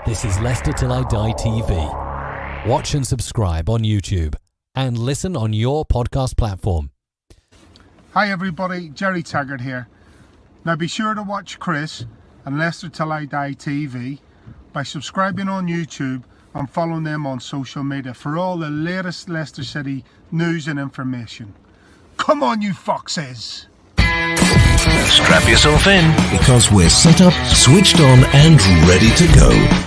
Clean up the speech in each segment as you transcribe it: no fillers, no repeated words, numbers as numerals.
This is Leicester Till I Die TV. Watch and subscribe on YouTube and listen on your podcast platform. Hi everybody, Jerry Taggart here. Now be sure to watch Chris and Leicester Till I Die TV by subscribing on YouTube and following them on social media for all the latest Leicester City news and information. Come on you foxes! Strap yourself in, because we're set up, switched on and ready to go.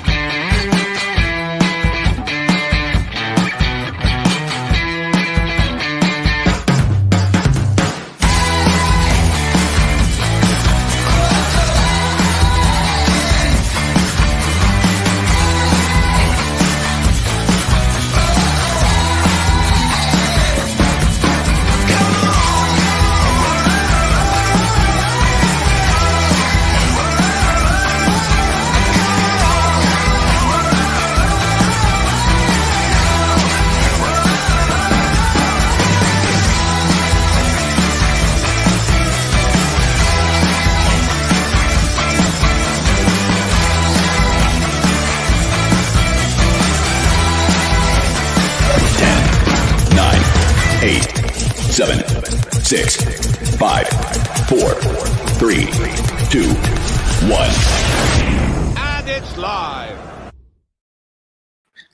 Seven, 6, 5, 4, 3, 2, 1. And it's live.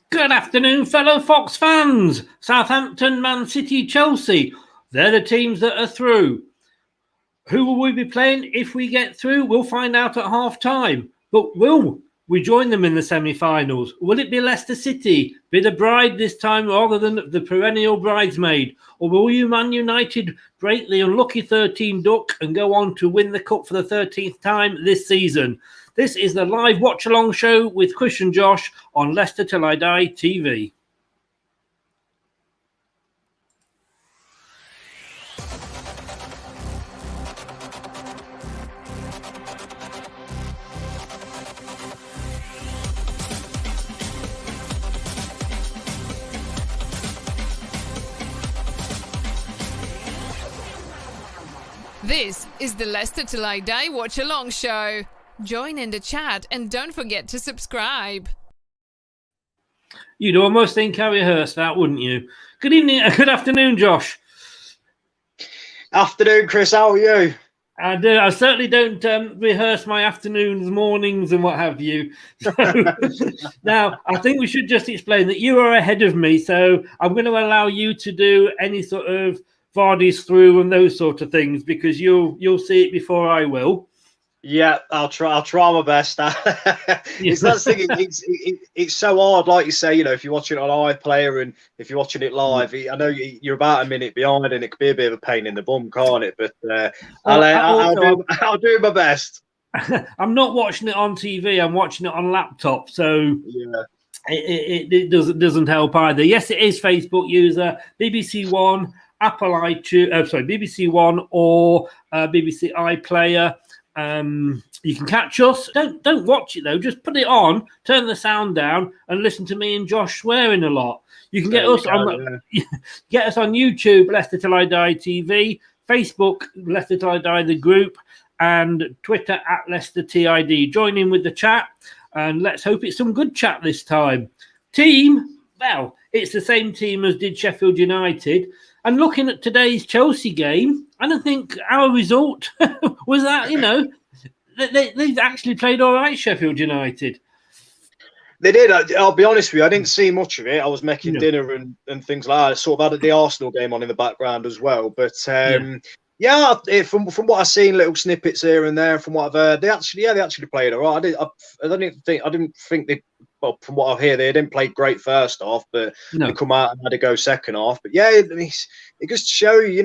Good afternoon, fellow Fox fans. Southampton, Man City, Chelsea. They're the teams that are through. Who will we be playing if we get through? We'll find out at half-time. But will we join them in the semi-finals? Will it be Leicester City, be the bride this time rather than the perennial bridesmaid? Or will you Man United break the unlucky 13 duck and go on to win the cup for the 13th time this season? This is the live watch-along show with Chris and Josh on Leicester Till I Die TV. This is the Leicester Till I Die watch-along show. Join in the chat and don't forget to subscribe. You'd almost think I rehearsed that, wouldn't you? Good evening, good afternoon, Josh. Afternoon, Chris. How are you? I do. I certainly don't rehearse my afternoons, mornings, and what have you. So, now, I think we should just explain that you are ahead of me, so I'm going to allow you to do any sort of Vardy's through and those sort of things because you'll see it before I will. Yeah, I'll try my best. It's that thing. It's so hard, like you say. You know, if you're watching it on iPlayer and if you're watching it live, I know you're about a minute behind, and it could be a bit of a pain in the bum, can't it? But I'll do my best. I'm not watching it on TV. I'm watching it on laptop. So yeah. It doesn't help either. Yes, it is Facebook user BBC One. Apple iTunes, BBC One or BBC iPlayer. You can catch us. Don't watch it though. Just put it on, turn the sound down, and listen to me and Josh swearing a lot. You can get us on YouTube, Leicester Till I Die TV, Facebook, Leicester Till I Die the group, and Twitter at Leicester TID. Join in with the chat, and let's hope it's some good chat this time. Team, well, it's the same team as did Sheffield United. And looking at today's Chelsea game, I don't think our result was that, they've actually played all right, Sheffield United. They did. I'll be honest with you, I didn't see much of it. I was making dinner and things like that. I sort of had the Arsenal game on in the background as well. But from what I've seen, little snippets here and there, from what I've heard, they actually played all right. I didn't think they. Well, from what I hear, they didn't play great first half, but they come out and had a go second half. But yeah, it goes to show you,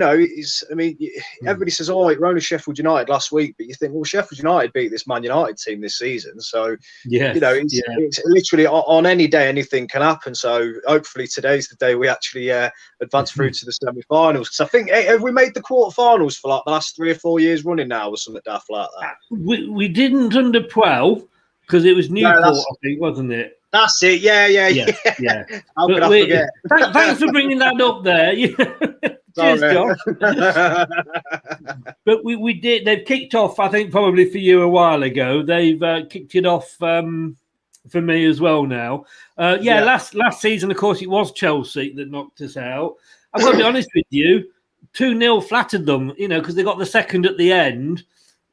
everybody says, "Oh, it were only Sheffield United last week," but you think, well, Sheffield United beat this Man United team this season, so it's literally on any day anything can happen. So hopefully today's the day we actually advance through to the semi-finals. Because I think have we made the quarterfinals for like the last 3 or 4 years running now, or something daft like that? We didn't under 12. Because it was Newport, I think, wasn't it? That's it. Yeah. How could I forget? Thanks for bringing that up there. Cheers, Josh. But we did. They've kicked off. I think probably for you a while ago. They've kicked it off for me as well now. Last season, of course, it was Chelsea that knocked us out. I've got to be honest with you, 2-0 flattered them, because they got the second at the end.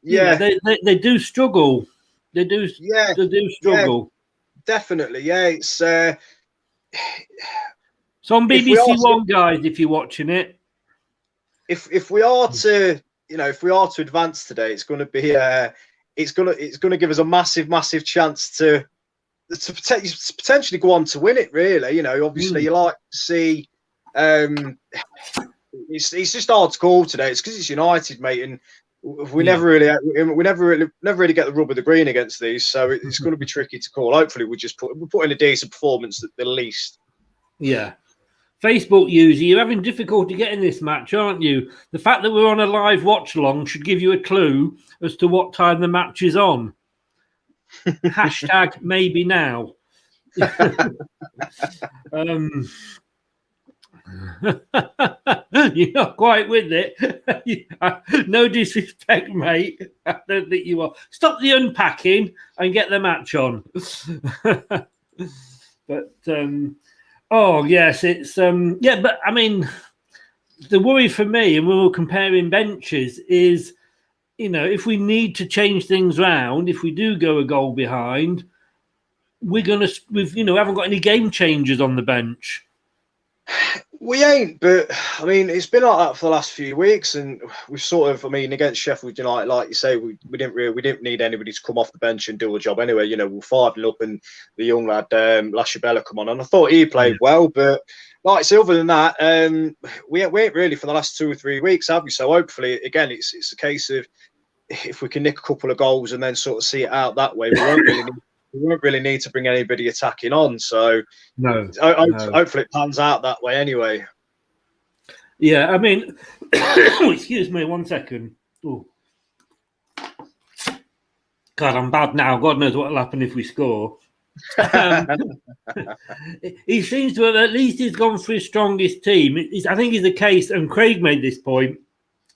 Yeah, they do struggle. They do struggle. Yeah, definitely. Yeah, it's so on BBC One, guys, if you're watching it. If we are to advance today, it's going to be it's going to give us a massive chance to potentially go on to win it. Really, obviously you like to see. It's just hard to call today. It's because it's United, mate, and we never really get the rub of the green against these, so it's going to be tricky to call. Hopefully, we put in a decent performance at the least. Yeah. Facebook user, you're having difficulty getting this match, aren't you? The fact that we're on a live watch along should give you a clue as to what time the match is on. Hashtag maybe now. You're not quite with it. No disrespect, mate. I don't think you are. Stop the unpacking and get the match on. But oh yes, it's but I mean, the worry for me, and we were comparing benches, is if we need to change things around, if we do go a goal behind, we haven't got any game changers on the bench. We ain't, but I mean, it's been like that for the last few weeks, and we've sort of, against Sheffield United, like you say, we didn't need anybody to come off the bench and do a job anyway. We'll fire it up, and the young lad Lashabella come on, and I thought he played well, but like I say, other than that, we ain't really for the last 2 or 3 weeks, have we? So hopefully, again, it's a case of if we can nick a couple of goals and then sort of see it out that way, we won't really need to bring anybody attacking on. So hopefully it pans out that way anyway. Yeah, I mean, excuse me, 1 second. Ooh. God, I'm bad now. God knows what will happen if we score. He seems to have, at least he's gone for his strongest team. I think it's the case, and Craig made this point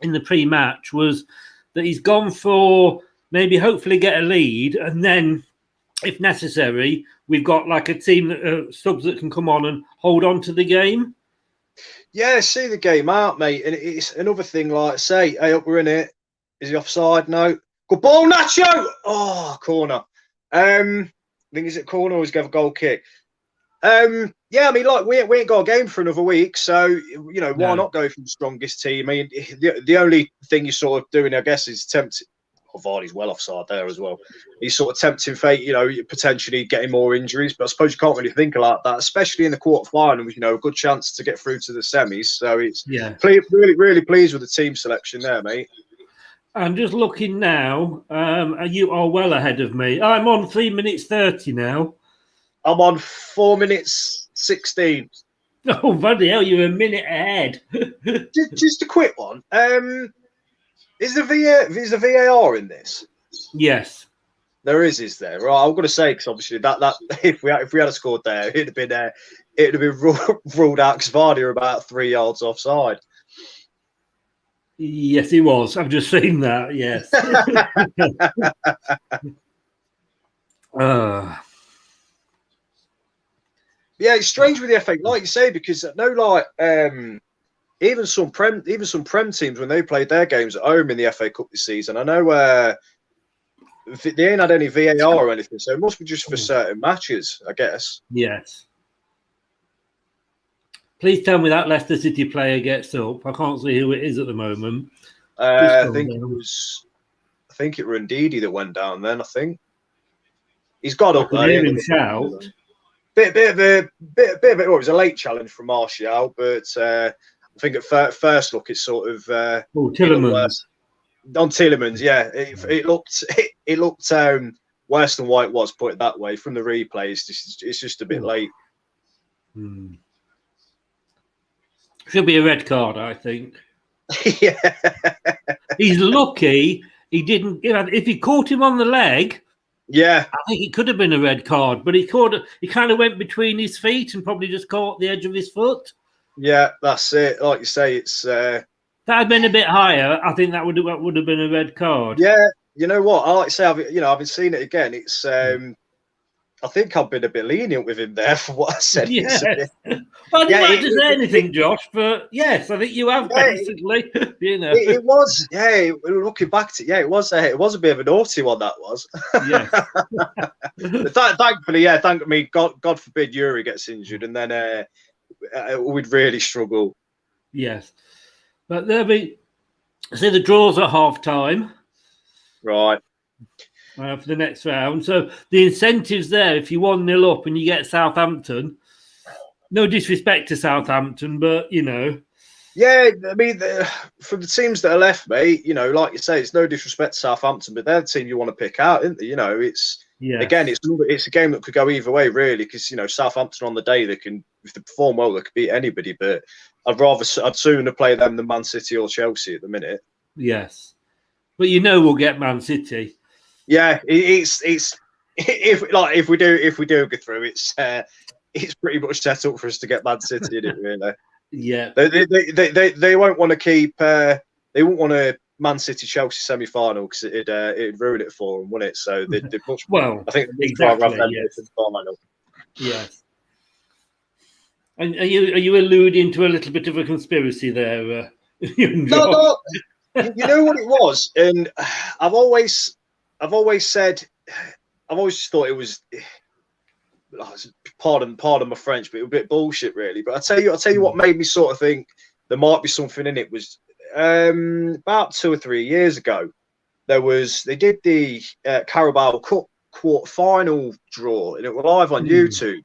in the pre-match, was that he's gone for maybe hopefully get a lead, and then if necessary, we've got like a team that subs that can come on and hold on to the game. Yeah, see the game out, mate. And it's another thing, like say, hey, up, we're in it. Is he offside? No. Good ball, Nacho. Oh, corner. I think is it corner or is he have a goal kick? Yeah, I mean, like we ain't got a game for another week, so why not go for the strongest team? I mean, the only thing you're sort of doing, I guess, is tempting. Vardy's well offside there as well. He's sort of tempting fate, potentially getting more injuries. But I suppose you can't really think like that, especially in the quarterfinals. A good chance to get through to the semis. So it's really pleased with the team selection there, mate. I'm just looking now. You are well ahead of me. I'm on 3 minutes 30 now. I'm on 4 minutes 16. Oh, bloody hell, you're a minute ahead. Just a quick one. Is the VAR in this? Yes, there is there? Right, I'm going to say because obviously that if we had scored there, it'd have been ruled out because Vardy are about 3 yards offside. Yes, he was. I've just seen that. Yes. Yeah, it's strange with the FA, like you say, because even some prem teams when they played their games at home in the FA Cup this season, I know they ain't had any VAR or anything, so it must be just for certain matches, I guess. Yes. Please tell me that Leicester City player gets up. I can't see who it is at the moment. I think it was Ndidi that went down then. I think he's got up there. Hear him shout. Bit of it. Well, it was a late challenge from Martial, but I think at first look, it's sort of Tillemans. On Tillemans, yeah, it looked worse than what it was. Put it that way. From the replays, it's just a bit late. Should be a red card, I think. Yeah, he's lucky he didn't. If he caught him on the leg, yeah, I think it could have been a red card. But he kind of went between his feet and probably just caught the edge of his foot. Yeah, that's it. Like you say, it's that had been a bit higher. I think that would have been a red card. Yeah, you know what? I like to say, I've been seeing it again. It's I I think I've been a bit lenient with him there for what I said. Yes. Well, I didn't like to say anything, Josh, but yes, I think you have basically. You know, it was. Yeah, looking back to it was a bit of a naughty one, that was. Yes. Thankfully, God forbid Yuri gets injured, and then we'd really struggle. Yes, but there'll be. See, the draws at half time. Right. For the next round. So the incentives there, if you 1-0 up and you get Southampton, no disrespect to Southampton, but, you know. Yeah, I mean, for the teams that are left, mate, you know, like you say, it's no disrespect to Southampton, but they're the team you want to pick out, isn't they? You know, again, it's a game that could go either way, really, because, you know, Southampton on the day, if they perform well, they could beat anybody, but I'd sooner play them than Man City or Chelsea at the minute. Yes. But you know we'll get Man City. Yeah, it's if we do go through, it's pretty much set up for us to get Man City in it, really. Yeah, they won't want to keep they won't want a Man City Chelsea semi final because it'd ruin it for them, wouldn't it? So they'd much I think exactly, yes. The final. Yes. And are you alluding to a little bit of a conspiracy there? No, you know what it was, and I've always thought it was, pardon my French, but it was a bit bullshit, really. But I tell you what made me sort of think there might be something in it was about 2 or 3 years ago. They did the Carabao Cup quarter-final draw, and it was live on YouTube.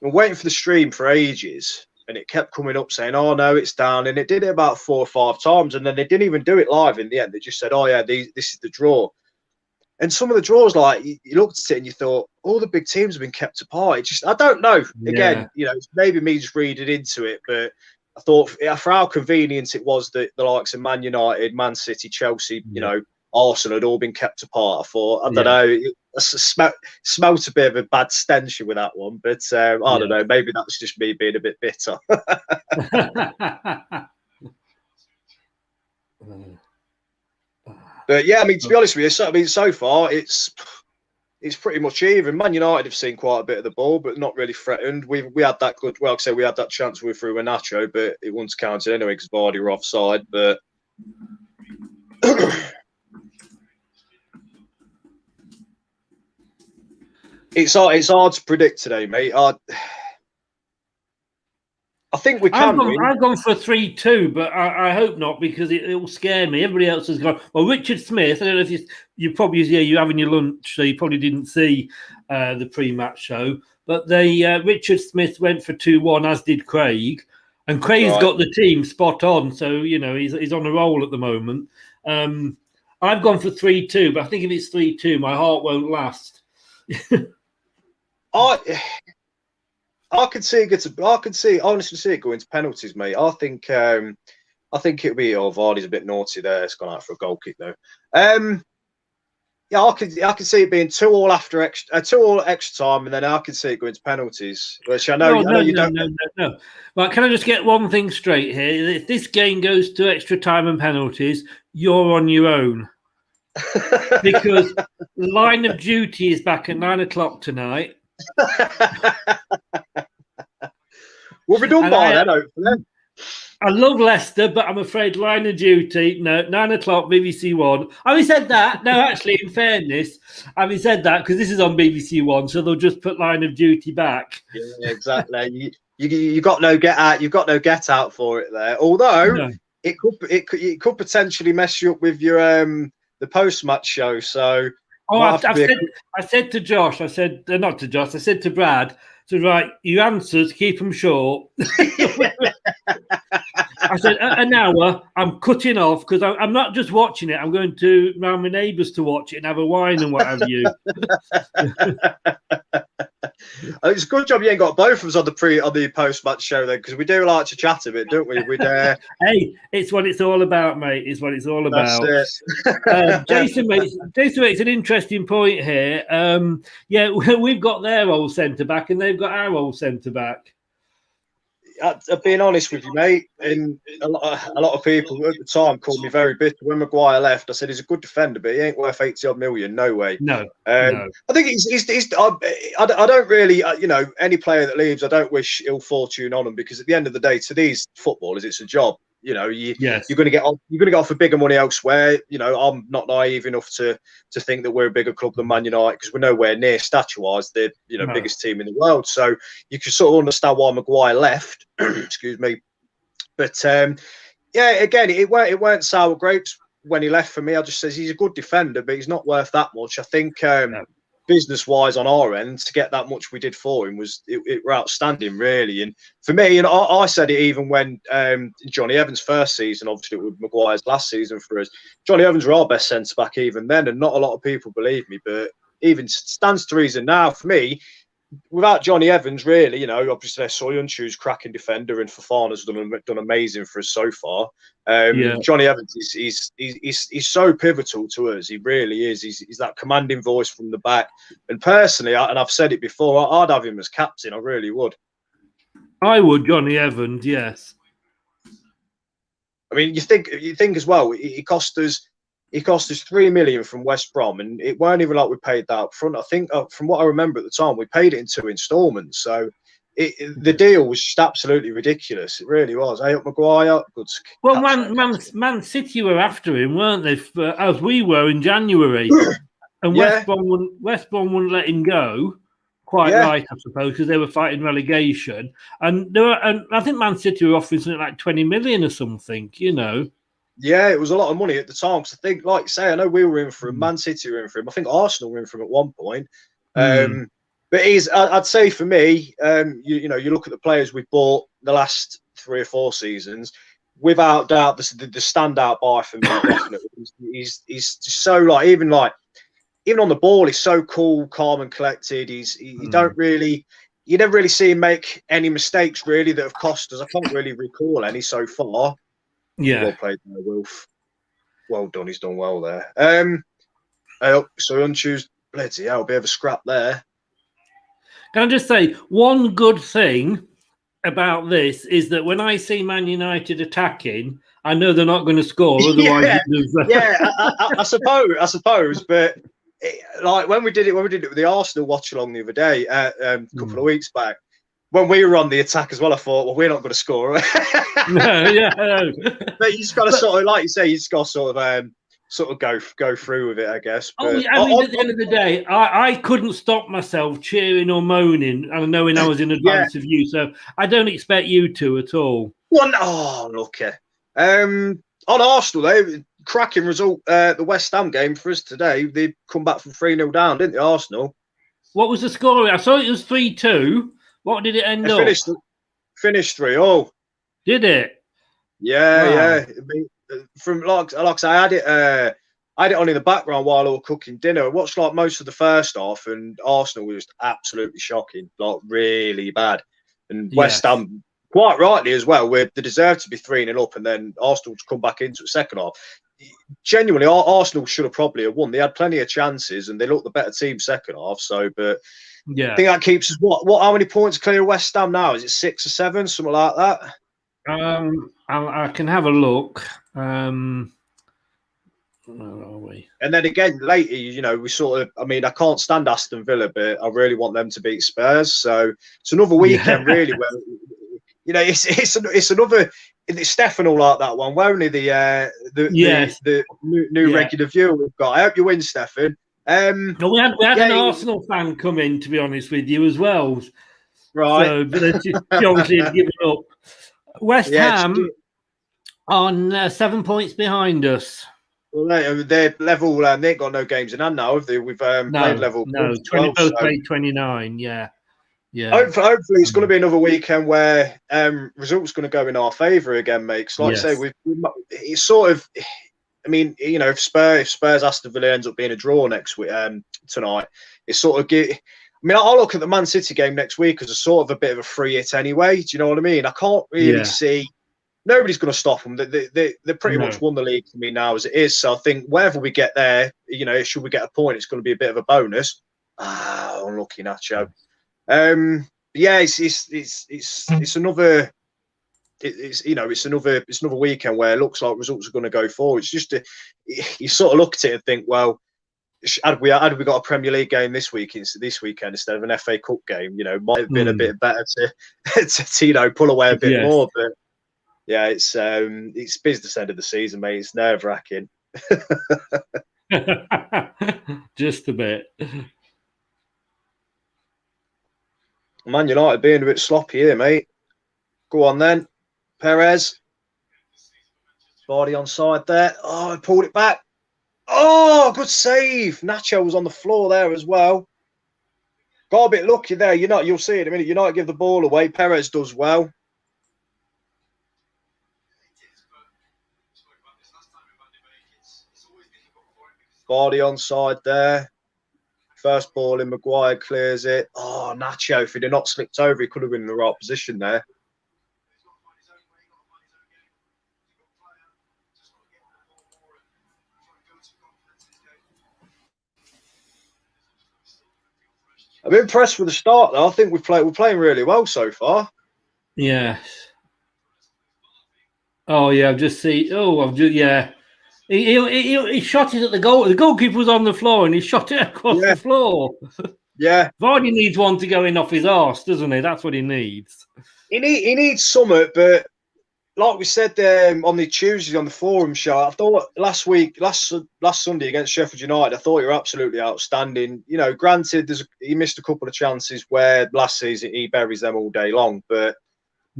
We're waiting for the stream for ages, and it kept coming up saying, "Oh no, it's down," and it did it about 4 or 5 times, and then they didn't even do it live in the end. They just said, "Oh yeah, this is the draw." And some of the draws, like you looked at it and you thought, all the big teams have been kept apart. I don't know. Again, you know, it's maybe me just reading into it, but I thought for how convenient it was that the likes of Man United, Man City, Chelsea, you know, Arsenal had all been kept apart. I thought, I don't know, it smelt a bit of a bad stench with that one, but I don't know. Maybe that's just me being a bit bitter. But yeah, I mean, to be honest with you, so far it's pretty much even. Man United have seen quite a bit of the ball, but not really threatened. We had that good. Well, we had that chance we threw a Nacho, but it wasn't counted anyway because Vardy were offside. But it's hard to predict today, mate. I think we can. I've gone for 3-2, but I hope not because it will scare me. Everybody else has gone. Well, Richard Smith, I don't know if you probably you're having your lunch, so you probably didn't see the pre-match show. But Richard Smith went for 2-1, as did Craig, and Craig's got the team spot on. So you know he's on a roll at the moment. I've gone for 3-2, but I think if it's 3-2, my heart won't last. I can honestly see it going to penalties, mate. I think it'll be. Oh, Vardy's a bit naughty there. It's gone out for a goal kick though. Yeah, I can see it being 2-2 after extra time, and then I can see it going to penalties. Which I know you don't. No. Right, can I just get one thing straight here? If this game goes to extra time and penalties, you're on your own. Because Line of Duty is back at 9 o'clock tonight. We'll be done by then, hopefully. I love Leicester, but I'm afraid Line of Duty, no, 9 o'clock, BBC One. Having said that, no, actually, in fairness, having said that, because this is on BBC One, so they'll just put Line of Duty back. Yeah, exactly. you got no get out. You've got no get out for it there. Although it could potentially mess you up with your the post match show. So. Oh, I said to Josh, I said to Brad, so right, your answers, keep them short. I said, an hour, I'm cutting off because I'm not just watching it, I'm going to round my neighbours to watch it and have a wine and what have you. It's a good job you ain't got both of us on the post-match show then, because we do like to chat a bit, don't we? Hey, it's what it's all about, mate. It's what it's all about. Jason makes an interesting point here. Yeah, we've got their old centre back and they've got our old centre back. being honest with you, mate, and a lot of people at the time called me very bitter when Maguire left. I said he's a good defender, but he ain't worth 80-odd million. No way. No. I think I don't really, any player that leaves, I don't wish ill fortune on them, because at the end of the day, to these footballers, it's a job. You're going to get off for bigger money elsewhere. I'm not naive enough to think that we're a bigger club than Man United, because we're nowhere near stature-wise the biggest team in the world. So you can sort of understand why Maguire left. Excuse me, but again, it weren't sour grapes when he left for me. I just says he's a good defender, but he's not worth that much. I think business-wise on our end, to get that much we did for him was were outstanding, really. And for me, and I said it even when Johnny Evans' first season, obviously it was Maguire's last season for us. Johnny Evans were our best centre-back even then, and not a lot of people believe me, but even stands to reason now for me. Without Johnny Evans, really, obviously Soyuncu's cracking defender, and Fofana's done amazing for us so far. Johnny Evans he's so pivotal to us. He really is. He's that commanding voice from the back. And personally, and I've said it before, I'd have him as captain. I really would. I would, Johnny Evans. Yes. I mean, you think as well. He cost us 3 million from West Brom, and it weren't even like we paid that up front. I think from what I remember at the time, we paid it in 2 instalments. So the deal was just absolutely ridiculous. It really was. Hey, Maguire, good. Well, Man City were after him, weren't they? As we were in January, and West Brom wouldn't let him go. Quite right, I suppose, because they were fighting relegation, and I think Man City were offering something like 20 million or something. Yeah, it was a lot of money at the time. Because I think, like you say, I know we were in for him, Man City were in for him. I think Arsenal were in for him at one point. But I'd say for me, you look at the players we've bought the last 3 or 4 seasons, without doubt, the standout buy for me, definitely. He's just so even on the ball, he's so cool, calm, and collected. You never really see him make any mistakes really that have cost us. I can't really recall any so far. Yeah. Well played there, Wilf. Well done. He's done well there. So Unchoose, bloody hell, bit of a scrap there. Can I just say, one good thing about this is that when I see Man United attacking, I know they're not going to score. Otherwise, I suppose. But when we did it with the Arsenal watch-along the other day, a couple of weeks back, when we were on the attack as well, I thought, well, we're not going to score. No. But you just got to sort of, like you say, you just got to sort of go through with it, I guess. But, at the end of the day, I couldn't stop myself cheering or moaning and knowing I was in advance of you. So I don't expect you to at all. Lucky. On Arsenal, though, cracking result. The West Ham game for us today. They come back from 3-0 down, didn't they, Arsenal? What was the score? I saw it was 3-2. What did it end up? Finished 3-0. Did it? Yeah. I mean, from like I say, I had it on in the background while I was cooking dinner. I watched most of the first half, and Arsenal was just absolutely shocking, really bad. And West Ham, quite rightly as well, where they deserved to be 3-0 up, and then Arsenal to come back into the second half. Genuinely, Arsenal should have probably have won. They had plenty of chances, and they looked the better team second half. So, but. Yeah, I think that keeps us what? How many points clear of West Ham now? Is it 6 or 7, something like that? I can have a look. Where are we? And then again, later, we sort of. I mean, I can't stand Aston Villa, but I really want them to beat Spurs. So it's another weekend, really, where it's another. It's Steph and all like that one. We're only the new regular viewer we've got. I hope you win, Stefan. We had an Arsenal fan come in, to be honest with you, as well. Right. So, but she obviously had given up. West Ham on 7 points behind us. Well, they're level. They ain't got no games in hand now, have they? We've played level. No, 12, both played 29. Yeah. Hopefully, it's going to be another weekend where results going to go in our favour again, mate. So, like I say, it's sort of. I mean, if Spurs Aston Villa ends up being a draw next week tonight, it's sort of I'll look at the Man City game next week as a sort of a bit of a free hit anyway. Do you know what I mean? I can't really see. Nobody's going to stop them. They pretty much won the league for me now as it is. So I think wherever we get there, should we get a point, it's going to be a bit of a bonus. Unlucky Nacho. It's another it's it's another weekend where it looks like results are going to go forward. It's just you sort of look at it and think, well, had we got a Premier League game this weekend instead of an FA Cup game, might have been a bit better to pull away a bit more. But yeah, it's business end of the season, mate. It's nerve wracking. Just a bit. Man United being a bit sloppy here, mate. Go on then, Perez. Body on side there. Oh, I pulled it back. Oh, good save. Nacho was on the floor there as well. Got a bit lucky there. You'll see it in a minute. United give the ball away. Perez does well. Body on side there. First ball in, Maguire clears it. Oh, Nacho, if he'd have not slipped over, he could have been in the right position there. I'm impressed with the start, though. I think we're playing really well so far. Yes. Oh, yeah, yeah. He shot it at the goal. The goalkeeper was on the floor and he shot it across the floor. Yeah. Vardy needs one to go in off his arse, doesn't he? That's what he needs. He needs something, but like we said on the Tuesday on the forum show, I thought last Sunday against Sheffield United, I thought you were absolutely outstanding. Granted, he missed a couple of chances where last season he buries them all day long, but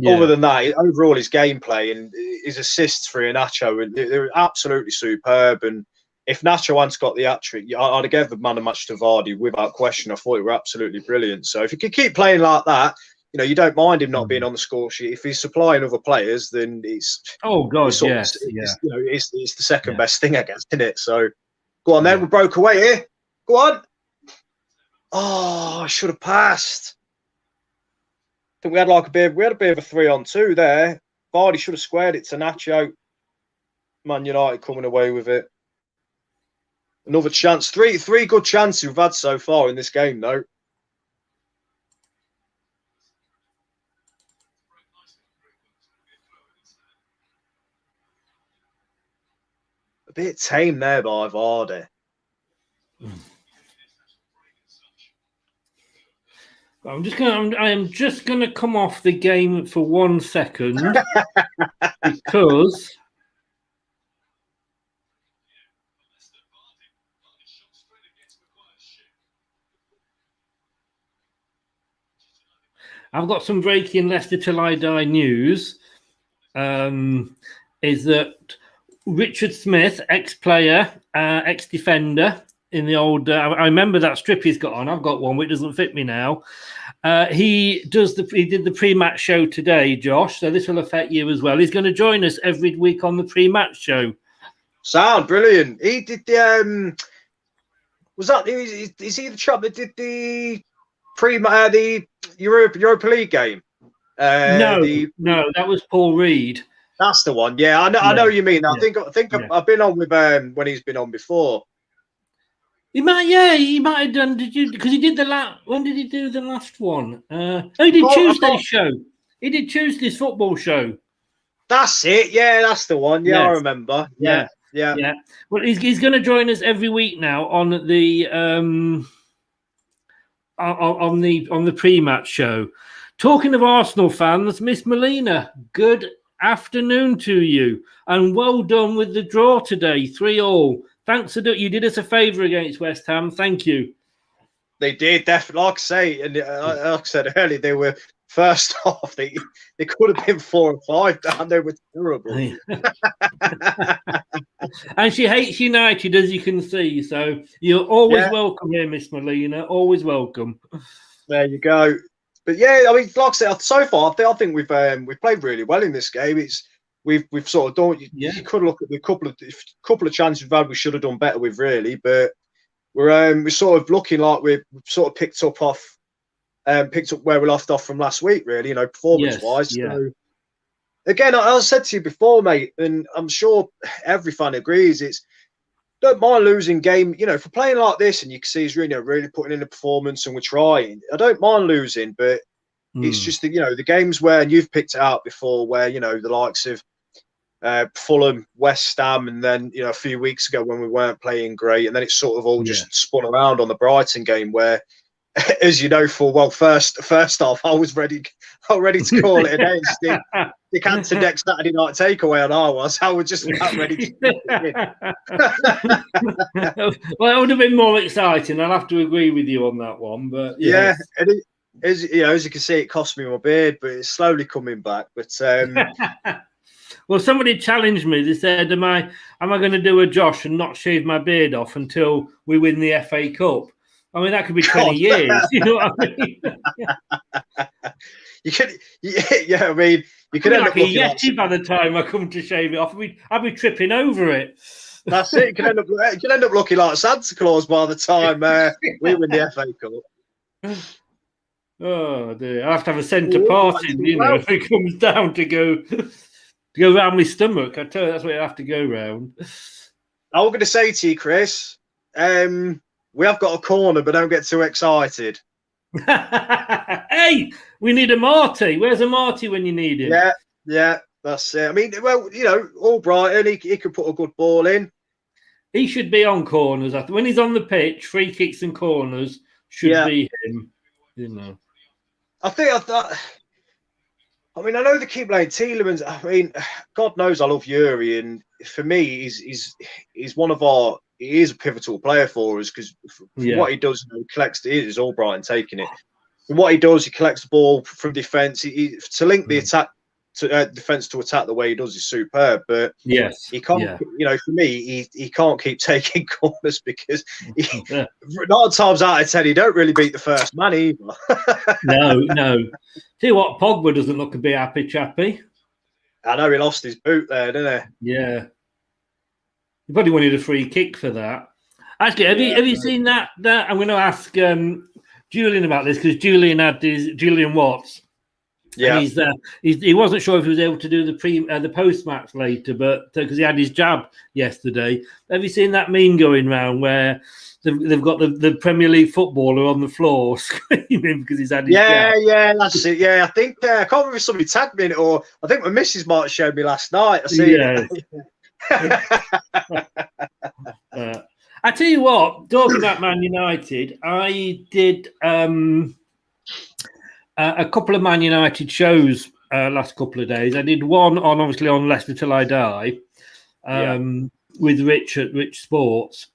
other than that, overall his gameplay and his assists for Nacho, they're absolutely superb. And if Nacho hadn't got the hat-trick, I'd have given the man of match to Vardy without question. I thought he were absolutely brilliant. So if he could keep playing like that, you don't mind him not being on the score sheet. If he's supplying other players, then it's the second best thing, I guess, isn't it? So go on then, we broke away here. Go on. Oh, I should have passed. I think we had a bit of a 3-on-2 there. Vardy should have squared it to Nacho. Man United coming away with it. Another chance. Three good chances we've had so far in this game, though. A bit tame there by Vardy. I am just gonna come off the game for 1 second because I've got some breaking Leicester Till I Die news. Is that Richard Smith, ex-player, ex-defender in the old... I remember that strip he's got on. I've got one which doesn't fit me now. He did the pre-match show today, Josh, so this will affect you as well. He's going to join us every week on the pre-match show. Sound brilliant. He did the... Is he the chap that did the the Europa League game? No, that was Paul Reed. That's the one. Yeah, I know what you mean. I think I've been on with when he's been on before. He might have done. Did you? Because he did the last. When did he do the last one? He did Tuesday's show. He did Tuesday's football show. That's it. Yeah, that's the one. Yeah, yes. I remember. Yeah. Well, he's going to join us every week now on the on the pre-match show. Talking of Arsenal fans, Miss Molina, good afternoon to you, and well done with the draw today, 3-3. Thanks, you did us a favour against West Ham. Thank you. They did, definitely. Like I say, and like I said earlier, they were first off. They could have been 4 and 5 down. They were terrible. And she hates United, as you can see. So you're always welcome here, Miss Molina. Always welcome. There you go. But yeah, I mean, like I said, so far I think we've played really well in this game. We've sort of done. You could look at the couple of chances we've had. We should have done better with, really, but we're sort of looking like we've sort of picked up where we left off from last week, really. Performance wise. Yeah. So, again, I said to you before, mate, and I'm sure every fan agrees. Don't mind losing game. If we're playing like this and you can see he's really putting in a performance and we're trying, I don't mind losing, but It's just that, the games where, and you've picked it out before, where, the likes of Fulham, West Ham, and then, a few weeks ago when we weren't playing great, and then it's sort of all just spun around on the Brighton game where, as you know, first off, I was ready to call it a day. The cancer next Saturday night takeaway, and I was just about ready to Well, it would have been more exciting. I'll have to agree with you on that one, but yeah. And as you can see, it cost me my beard, but it's slowly coming back. But well, somebody challenged me. They said, "Am I going to do a Josh and not shave my beard off until we win the FA Cup?" I mean, that could be 20 years. You know what I mean? You could, I mean, you could end up looking like Yeti by the time I come to shave it off. I'd be tripping over it. That's it. You could end up looking like Santa Claus by the time we win the FA Cup. Oh dear! I have to have a centre party, if it comes down to go round my stomach. I tell you, that's where I have to go round. I'm going to say to you, Chris, we have got a corner, but don't get too excited. Hey, we need a Marty. Where's a Marty when you need him? Yeah, that's it. I mean, well, all Brighton, he could put a good ball in. He should be on corners. When he's on the pitch, free kicks and corners should be him. I mean, I know they keep playing Tielemans. I mean, God knows I love Yuri, and for me, he's one of our. He is a pivotal player for us because what he does, he collects. It is all Brighton taking it. And what he does, he collects the ball from defence. To link the attack to defence to attack the way he does is superb. But he can't. For me, he can't keep taking corners because 9 times out of 10 he don't really beat the first man either. No. Tell you what, Pogba doesn't look a bit happy chappy. I know he lost his boot there, didn't he? Yeah. You probably wanted a free kick for that. Actually, have you seen that? I'm going to ask Julian about this because Julian Watts. Yeah, he wasn't sure if he was able to do the post match later, but because he had his jab yesterday. Have you seen that meme going round where they've got the Premier League footballer on the floor screaming because he's had his jab? Yeah, that's it. Yeah, I think I can't remember if somebody tagged me in it, or I think my missus might have showed me last night. I see. Yeah. I tell you what, talking about Man United, I did a couple of Man United shows last couple of days. I did one on Leicester Till I Die with Rich at Rich Sports,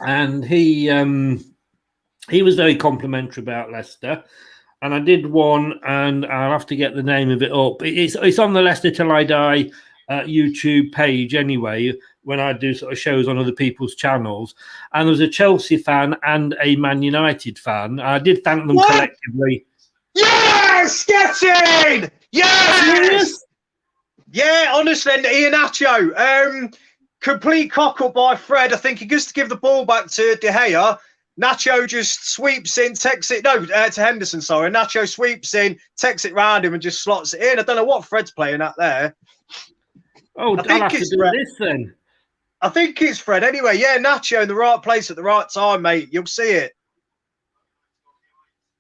and he was very complimentary about Leicester. And I did one, and I'll have to get the name of it up. It's on the Leicester Till I Die YouTube page anyway, when I do sort of shows on other people's channels. And there was a Chelsea fan and a Man United fan. I did thank them collectively. Yes, get in! Yes! Yeah, honestly, Iheanacho, complete cock up by Fred. I think he goes to give the ball back to De Gea. Nacho just sweeps in, takes it. No, to Henderson, sorry. Nacho sweeps in, takes it round him and just slots it in. I don't know what Fred's playing at there. Oh, I'll have to do Fred. this then. I think it's Fred. Anyway, yeah, Nacho in the right place at the right time, mate. You'll see it.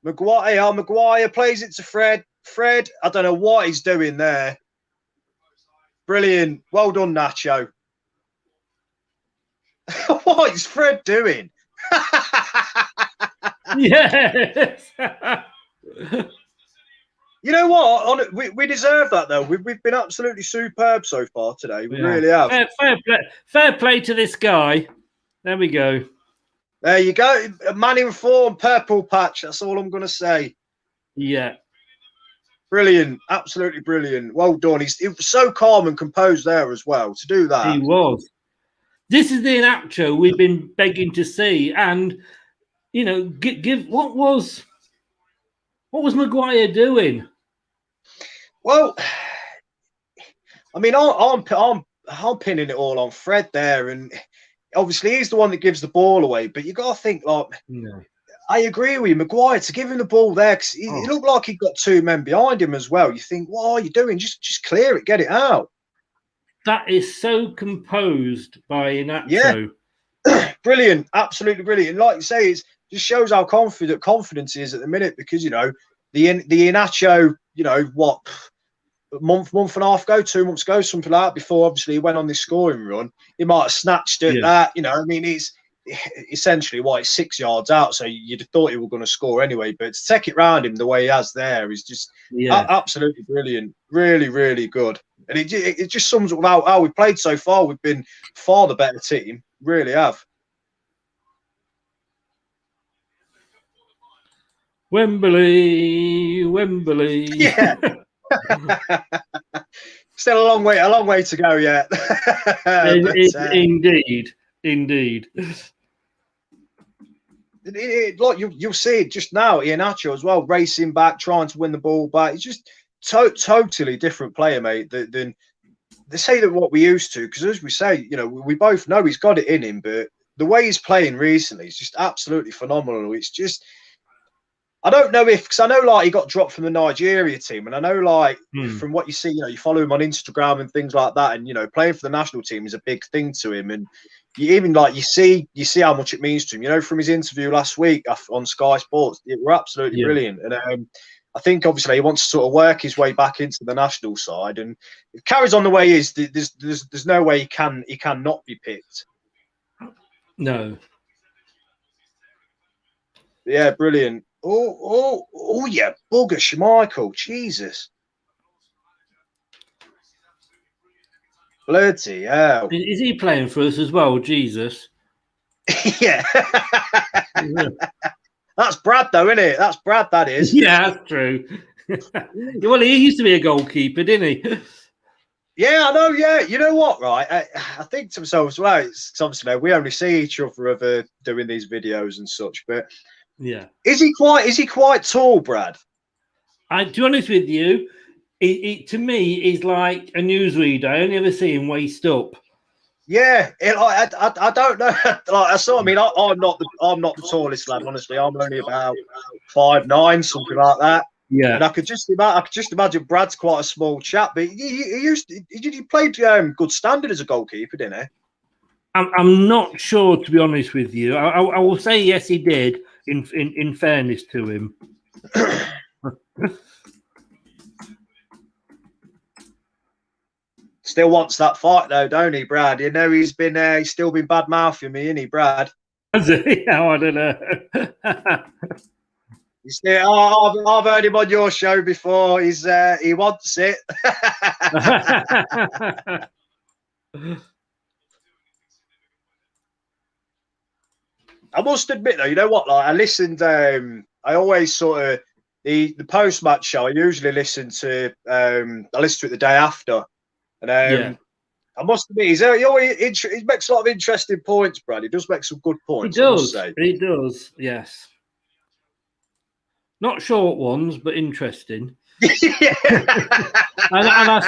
Maguire plays it to Fred. Fred, I don't know what he's doing there. Brilliant. Well done, Nacho. What is Fred doing? Yes. You know what? We deserve that, though. We've been absolutely superb so far today. We really have. Fair play to this guy. There we go. There you go. A man in form, purple patch. That's all I'm going to say. Yeah. Brilliant. Absolutely brilliant. Well done. He was so calm and composed there as well to do that. He was. This is the Iheanacho we've been begging to see. And, give what was Maguire doing? Well, I mean, I'm pinning it all on Fred there, and obviously he's the one that gives the ball away. But you got to think, I agree with you, Maguire, to give him the ball there, because he looked like he got two men behind him as well. You think, what are you doing? Just clear it, get it out. That is so composed by Iheanacho. Yeah, brilliant, absolutely brilliant. Like you say, it just shows how confident he is at the minute, because the the Iheanacho, you know, what, a month and a half ago, 2 months ago, something like that, before obviously he went on this scoring run, he might have snatched at that, you know. I mean, it's essentially it's 6 yards out, so you'd have thought he was going to score anyway, but to take it round him the way he has there is just absolutely brilliant. Really, really good. And it just sums up how we played so far. We've been far the better team, really have. Wembley. Yeah. Still a long way to go yet. Indeed. Like you'll see it just now, Iheanacho as well, racing back, trying to win the ball back. It's just totally different player, mate, than they say that what we used to. Because as we say, you know, we both know he's got it in him, but the way he's playing recently is just absolutely phenomenal. It's just, I don't know because I know like he got dropped from the Nigeria team, and I know like from what you see, you know, you follow him on Instagram and things like that, and you know, playing for the national team is a big thing to him, and you even like you see how much it means to him. You know, from his interview last week on Sky Sports, it were absolutely brilliant, and I think obviously he wants to sort of work his way back into the national side, and if it carries on the way he is, there's no way he can not be picked. No. Yeah, brilliant. Oh, yeah, bugger, Schmeichel, Jesus. Bloody hell. Is he playing for us as well, Jesus? Yeah. That's Brad, though, isn't it? That's Brad, that is. Yeah, that's true. Well, he used to be a goalkeeper, didn't he? Yeah, I know, yeah. You know what, right? I think to myself, well, it's obviously we only see each other doing these videos and such, but yeah. Is he quite tall, Brad? To be honest with you, it to me is like a newsreader. I only ever see him waist up. Yeah, I don't know. Like I saw. I mean, I'm not the tallest lad. Honestly, I'm only about 5'9", something like that. Yeah, and I could just imagine Brad's quite a small chap. But he played good standard as a goalkeeper, didn't he? I'm not sure, to be honest with you. I will say yes, he did. In fairness to him. Still wants that fight though, don't he, Brad? You know he's still been bad mouthing me, isn't he, Brad? Has he? Oh, I don't know. I've heard him on your show before. He wants it. I must admit though, you know what? Like I listened. I always sort of the post-match show. I usually listen to. I listen to it the day after, and I must admit, he makes a lot of interesting points, Brad. He does make some good points. He does. He does. Yes. Not short ones, but interesting. and I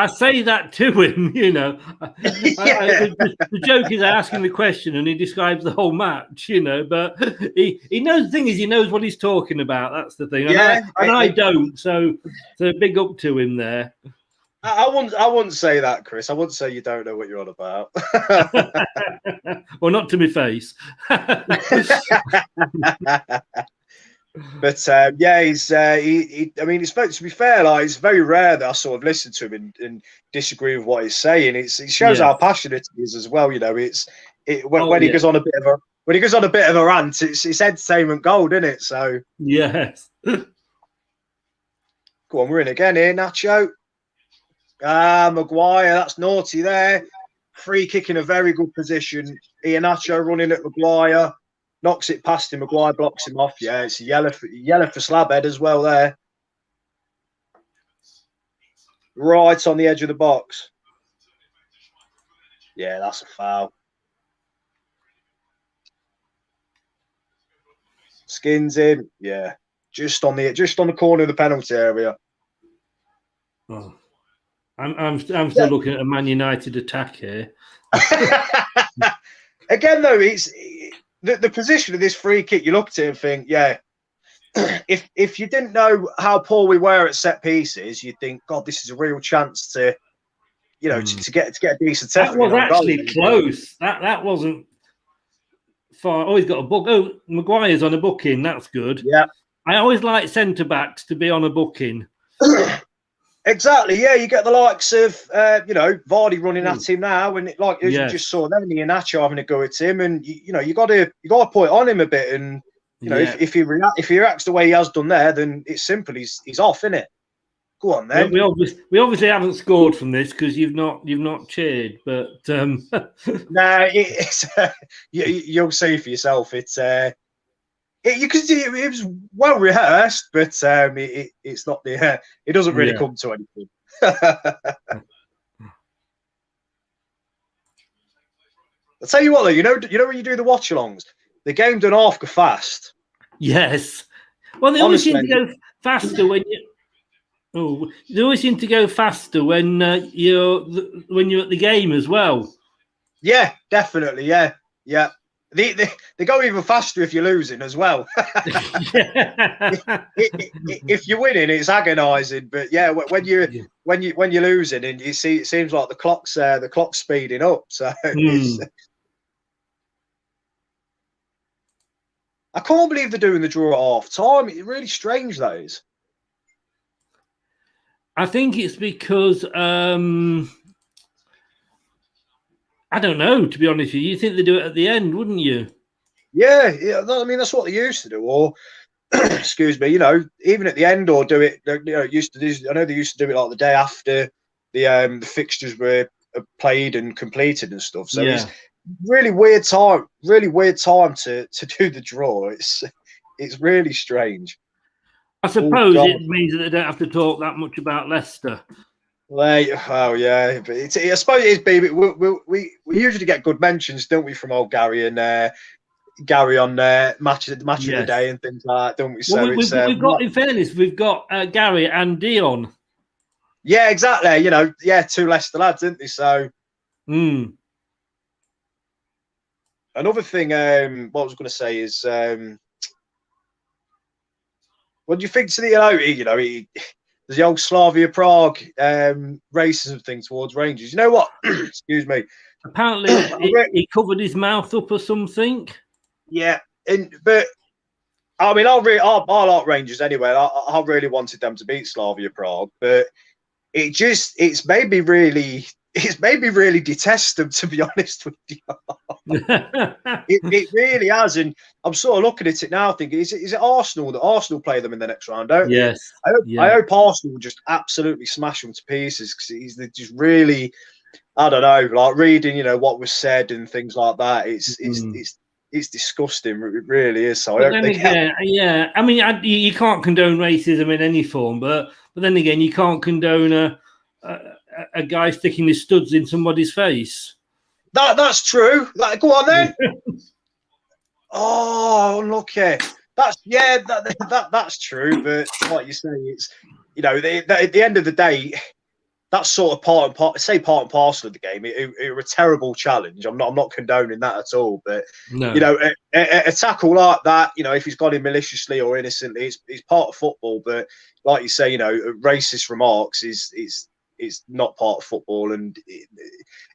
say that to him, you know. The joke is I ask him the question and he describes the whole match, you know. But he knows. The thing is, he knows what he's talking about. That's the thing. And I don't. So big up to him there. I wouldn't say that, Chris. I wouldn't say you don't know what you're on about. Well, not to my face. But he's. I mean, it's to be fair, like it's very rare that I sort of listen to him and disagree with what he's saying. It shows how passionate he is as well. You know, when he goes on a bit of a rant, it's entertainment gold, isn't it? So yes. Go on, we're in again here, Nacho. Maguire, that's naughty there. Free kick in a very good position. Iheanacho running at Maguire. Knocks it past him. Maguire blocks him off. Yeah, it's a yellow for Slabhead as well there. Right on the edge of the box. Yeah, that's a foul. Skins him. Yeah, just on the corner of the penalty area. Oh. I'm still looking at a Man United attack here. Again, though, it's the position of this free kick. You look at it and think, yeah, if you didn't know how poor we were at set pieces, you'd think, God, this is a real chance to, you know, to get a decent. That was actually close. That wasn't far. Oh, he's got a book. Oh, Maguire's on a booking. That's good. Yeah, I always like centre backs to be on a booking. Exactly, yeah. You get the likes of Vardy running at him now, and as you just saw then, Iheanacho having a go at him, and you got to put it on him a bit, and if he reacts the way he has done there, then it's simple. He's off, isn't it? Go on then. We obviously haven't scored from this because you've not cheered, but no, it's you'll see for yourself. It's you can see it was well rehearsed, but it's not the it doesn't really come to anything. I'll tell you what though, you know when you do the watch-alongs, the game done half go fast. Yes. Well, they always seem to go faster when you. Oh, they always seem to go faster when you're at the game as well. Yeah, definitely. Yeah. They go even faster if you're losing as well. If you're winning, it's agonising. But yeah, when you're losing, and you see, it seems like the clock's speeding up. So I can't believe they're doing the draw at half time. It's really strange, that is. I think it's because I don't know, to be honest with you. You think they do it at the end, wouldn't you? Yeah. I mean, that's what they used to do. Or, excuse me, even at the end, or do it. Used to do. I know they used to do it like the day after the fixtures were played and completed and stuff. So it's really weird time. Really weird time to do the draw. It's really strange. I suppose it means that they don't have to talk that much about Leicester. But I suppose it is, baby. We usually get good mentions, don't we, from old Gary and Gary on match of the day and things like that, don't we? So we've got, in fairness, we've got Gary and Dion. Yeah, exactly. Two Leicester lads, didn't they? So another thing, what I was going to say is. What do you think to the there's the old Slavia Prague racism thing towards Rangers? You know what? Excuse me. Apparently, he covered his mouth up or something. Yeah, but I mean, I like Rangers anyway. I really wanted them to beat Slavia Prague, but it's made me really detest them, to be honest with you. It really has, and I'm sort of looking at it now thinking, is it Arsenal that Arsenal play them in the next round, don't yes they? I hope Arsenal just absolutely smash them to pieces, because they're just really, I don't know, like reading what was said and things like that, it's disgusting. It really is. So I hope they can. Yeah, I mean, you can't condone racism in any form, but then again, you can't condone a guy sticking his studs in somebody's face. That's true. Go on then. Oh, unlucky. That's true. But like you say, it's at the end of the day, that's sort of part and parcel of the game. It was a terrible challenge. I'm not condoning that at all. But no. A tackle like that, if he's got him maliciously or innocently, it's part of football. But like you say, racist remarks is not part of football, and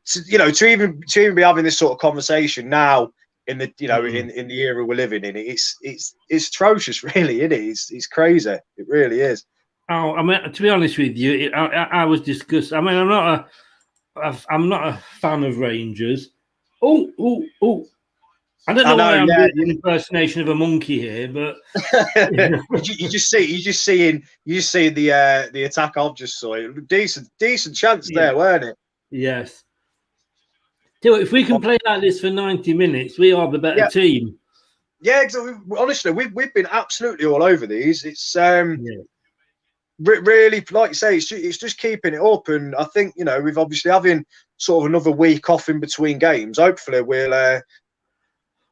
to even be having this sort of conversation now in the in the era we're living in, it's atrocious, really, isn't it? It's crazy. It really is. Oh, I mean, to be honest with you, I was disgusted. I mean, I'm not a fan of Rangers. Oh! I don't know why I'm doing an impersonation of a monkey here, but you just see the attack I've just saw. Decent chance there, weren't it? Yes. If we can play like this for 90 minutes, we are the better team. Yeah, exactly. Honestly, we've been absolutely all over these. It's really, like you say, it's just keeping it up, and I think we've obviously having sort of another week off in between games. Hopefully, we'll.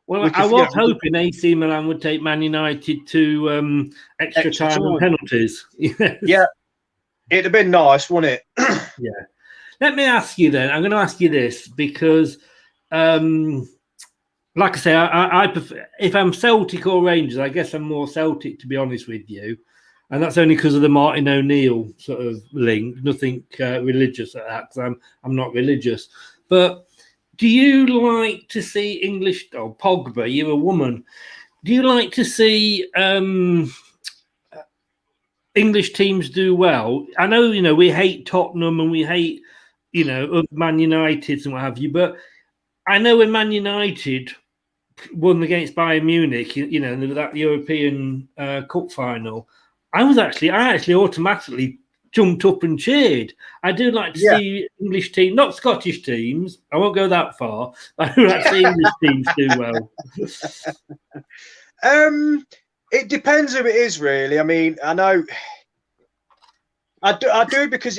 Well, I was hoping AC Milan would take Man United to extra time and penalties. Yes. Yeah, it'd have been nice, wouldn't it? Yeah. Let me ask you then. I'm going to ask you this because, like I say, I prefer, if I'm Celtic or Rangers, I guess I'm more Celtic, to be honest with you. And that's only because of the Martin O'Neill sort of link. Nothing religious at that, because I'm not religious. But do you like to see English, Pogba, you're a woman, do you like to see English teams do well. I know, we hate Tottenham and we hate, Man United and what have you, but I know when Man United won against Bayern Munich, that European Cup final, I actually automatically jumped up and cheered. I do like to see English teams, not Scottish teams. I won't go that far. I do like to see English teams do well. It depends who it is, really. I mean, I know I do because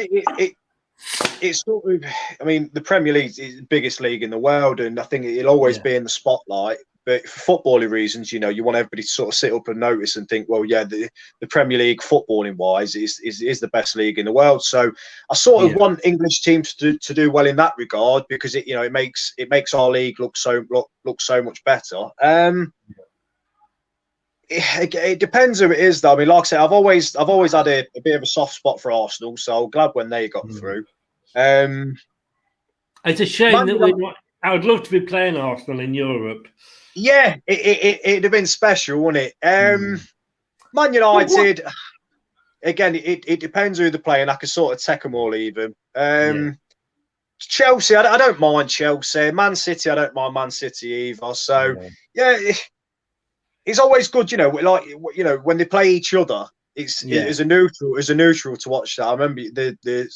it's sort of. I mean, the Premier League is the biggest league in the world, and I think it'll always be in the spotlight. But for footballing reasons, you want everybody to sort of sit up and notice and think, well, yeah, the Premier League, footballing wise, is the best league in the world. So I sort of want English teams to do well in that regard, because it makes our league look so much better. It depends who it is, though. I mean, like I said, I've always had a bit of a soft spot for Arsenal, so I'm glad when they got through. It's a shame that we're not. I would love to be playing Arsenal in Europe. Yeah, it'd have been special, wouldn't it? Man United, again, it depends who they're playing. I can sort of take them or leave them. Chelsea, I don't mind Chelsea. Man City, I don't mind Man City either. So, it's always good, when they play each other. It's a neutral to watch that. I remember the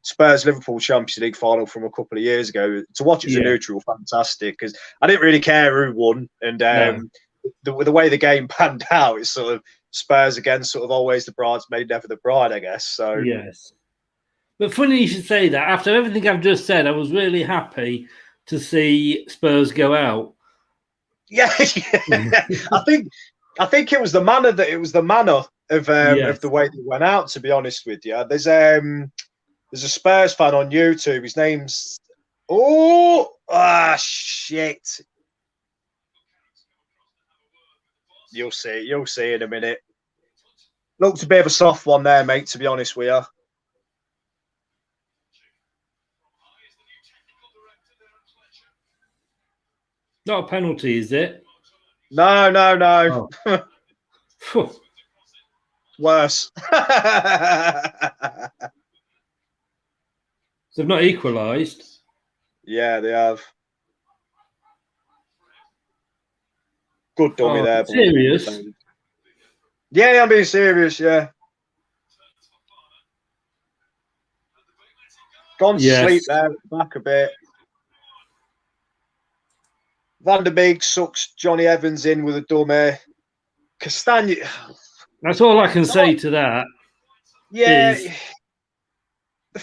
Spurs Liverpool Champions League final from a couple of years ago. To watch it as a neutral, fantastic, because I didn't really care who won, and the way the game panned out, it's sort of Spurs again, sort of always the bridesmaid, never the bride, I guess. So yes, but funny you should say that. After everything I've just said, I was really happy to see Spurs go out. Yeah. I think it was the manner of the way they went out. To be honest with you, there's a Spurs fan on YouTube. His name's shit. You'll see in a minute. Looked a bit of a soft one there, mate, to be honest with you. Not a penalty, is it? No. Oh. Worse. They've not equalised. Yeah, they have. Good dummy there. Serious? Yeah, I'm being serious, yeah. Gone to sleep there, back a bit. Van der Beek sucks Johnny Evans in with a dummy. Castagna. That's all I can say to that. Yeah. The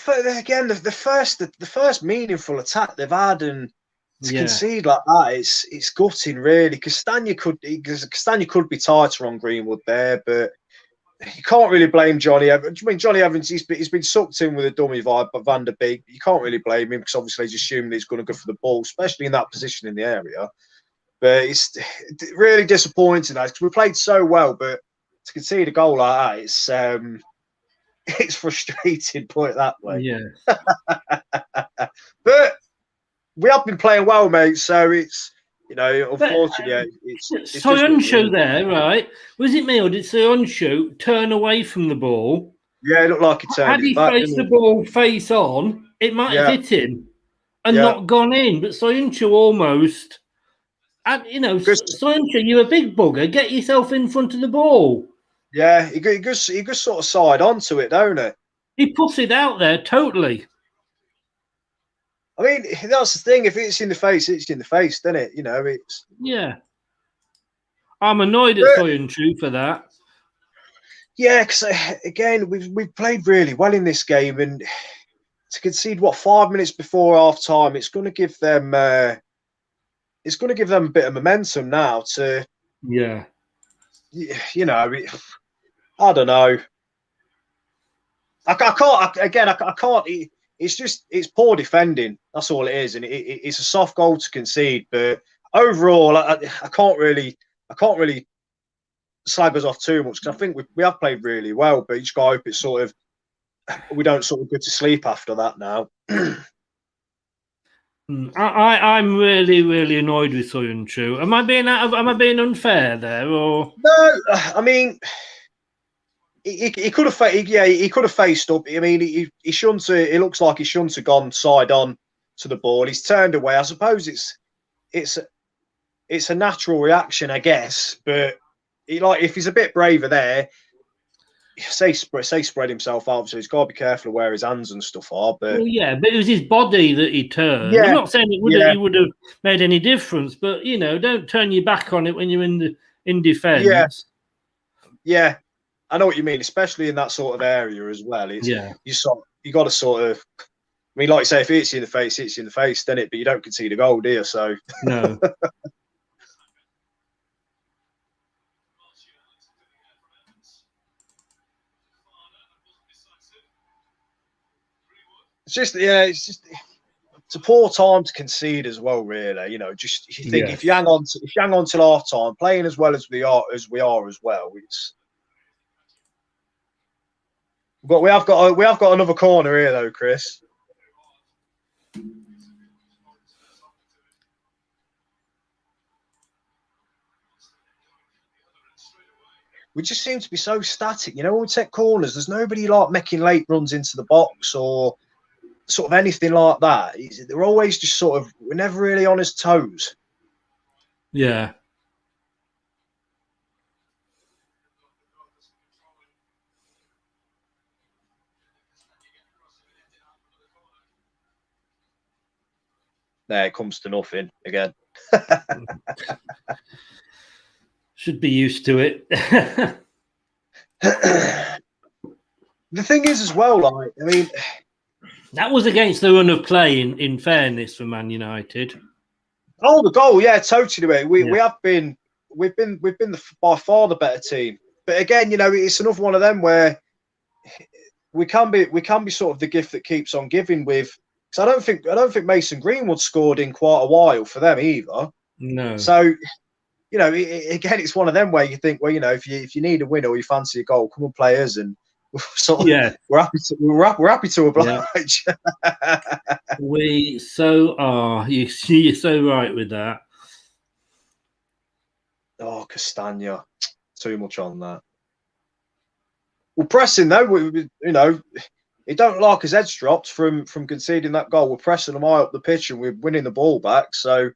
first meaningful attack they've had, and to concede like that, it's gutting, really. Castagna could be tighter on Greenwood there, but you can't really blame Johnny Evans. I mean, Johnny Evans, he's been sucked in with a dummy vibe by Van der Beek. You can't really blame him, because obviously he's assuming he's going to go for the ball, especially in that position in the area. But it's really disappointing, because we played so well, but to concede a goal like that, it's frustrating, put it that way. Yeah. But we have been playing well, mate, so it's, unfortunately, it's Soyuncu there, right? Was it me, or did Soyuncu turn away from the ball? Yeah, it looked like he turned Had he faced the ball face on, it might have hit him and not gone in. But Soyuncu almost, and Soyuncu, you're a big bugger. Get yourself in front of the ball. Yeah, he goes sort of side onto it, don't he? He puts it out there totally. I mean, that's the thing. If it's in the face, it's in the face, doesn't it? It's... Yeah. I'm annoyed at Soyuncu for that. Yeah, because, again, we've played really well in this game, and to concede, 5 minutes before half-time, it's going to give them a bit of momentum now to... Yeah. I don't know. I can't. It's poor defending. That's all it is, and it's a soft goal to concede. But overall, I can't really slag us off too much, because I think we have played really well. But you just got to hope it's sort of we don't sort of go to sleep after that now. I'm really annoyed with Soyuncu. Am I being unfair there, or no? I mean, he could have, he could have faced up. I mean, he shouldn't have. It looks like he shouldn't have gone side on to the ball. He's turned away. I suppose it's a natural reaction, I guess. But if he's a bit braver there, say spread himself out. So he's got to be careful of where his hands and stuff are. But well, yeah, but it was his body that he turned. Yeah, I'm not saying he would have made any difference, but don't turn your back on it when you're in defence. Yeah. I know what you mean, especially in that sort of area as well. You got to sort of. I mean, like you say, if it hits you in the face, it hits you in the face, then it. But you don't concede a goal, do you? So no. it's a poor time to concede as well. Really, you think if you hang on till half time, playing as well as we are as well, it's. But we have got another corner here though, Chris. We just seem to be so static. When we take corners, there's nobody making late runs into the box or sort of anything like that. They're always just we're never really on his toes. Yeah. There it comes to nothing again. Should be used to it. The thing is as well, that was against the run of play in fairness for Man United. Oh, the goal, yeah, totally. We've been by far the better team. But again, it's another one of them where we can be sort of the gift that keeps on giving with. So I don't think Mason Greenwood scored in quite a while for them either. No. So, again, it's one of them where you think, well, if you need a win or you fancy a goal, come and play us, and we're happy to oblige. Yeah. We so are. You're so right with that. Oh, Castagna, too much on that. Well, pressing though, he don't like his head's dropped from conceding that goal. We're pressing them high up the pitch and we're winning the ball back. So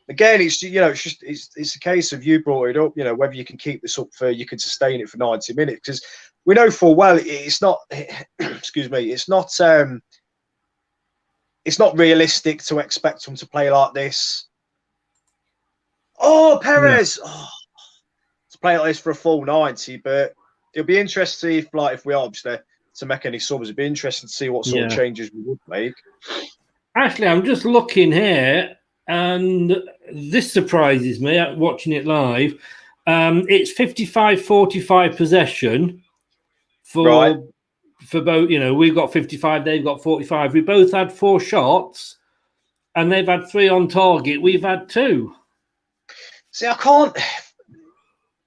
again, it's it's a case of you brought it up. Whether you can keep this up you can sustain it for 90 minutes, because we know full well it's not. Excuse me, it's not realistic to expect them to play like this. Oh, Perez. Yeah. Oh. Play like this for a full 90, but it'll be interesting if we are obviously to make any subs. It'd be interesting to see what sort of changes we would make. Actually, I'm just looking here, and this surprises me watching it live. It's 55-45 possession for both. We've got 55, they've got 45. We both had 4 shots, and they've had 3 on target. We've had 2. See, I can't.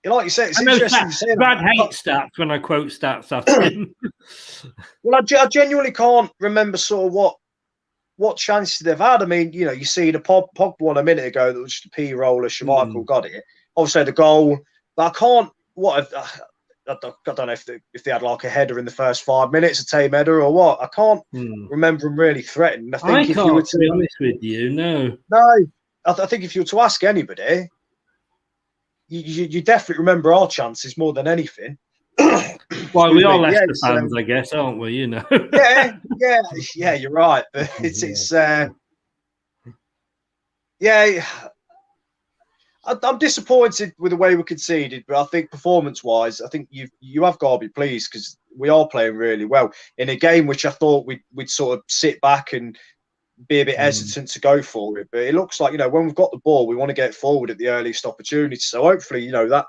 Like you said, it's interesting to say. Brad hates stats when I quote stats after him. Well, I genuinely can't remember sort of what chances they've had. I mean, you see the Pogba one a minute ago that was just a P roller. Schmeichel got it. Obviously the goal, but I can't. I don't know if they had like a header in the first 5 minutes, a tame header or what. I can't remember them really threatening. I think if you were to be honest with you, no. I think if you were to ask anybody. You definitely remember our chances more than anything. Well, we are Leicester fans, I guess, aren't we? Yeah, you're right. But I'm disappointed with the way we conceded, but I think performance-wise, I think you have got to be pleased because we are playing really well in a game which I thought we'd sort of sit back and be a bit hesitant to go for it, but it looks like when we've got the ball, we want to get forward at the earliest opportunity. So hopefully, that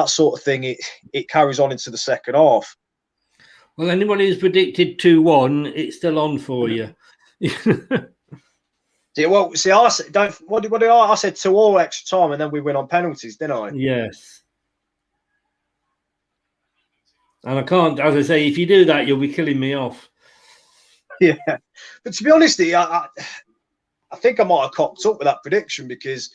sort of thing it carries on into the second half. Well, anybody who's predicted 2-1, it's still on for you. Yeah, well, see, I said 2-2 extra time, and then we win on penalties, didn't I? Yes. And I can't, as I say, if you do that, you'll be killing me off. Yeah, but to be honest, I think I might have cocked up with that prediction because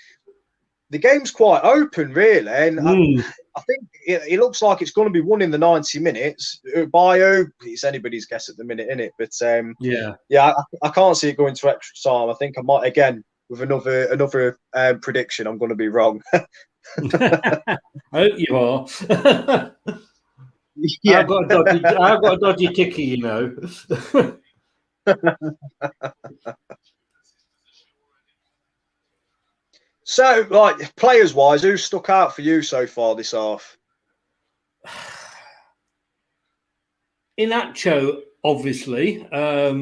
the game's quite open, really, and I think it looks like it's going to be won in the 90 minutes. Bio, it's anybody's guess at the minute, isn't it? But I can't see it going to extra time. I think I might again with another prediction. I'm going to be wrong. I hope you are. Yeah. I've got a dodgy ticky, you know. So, like, players-wise, who's stuck out for you so far this half? Inacho, obviously. I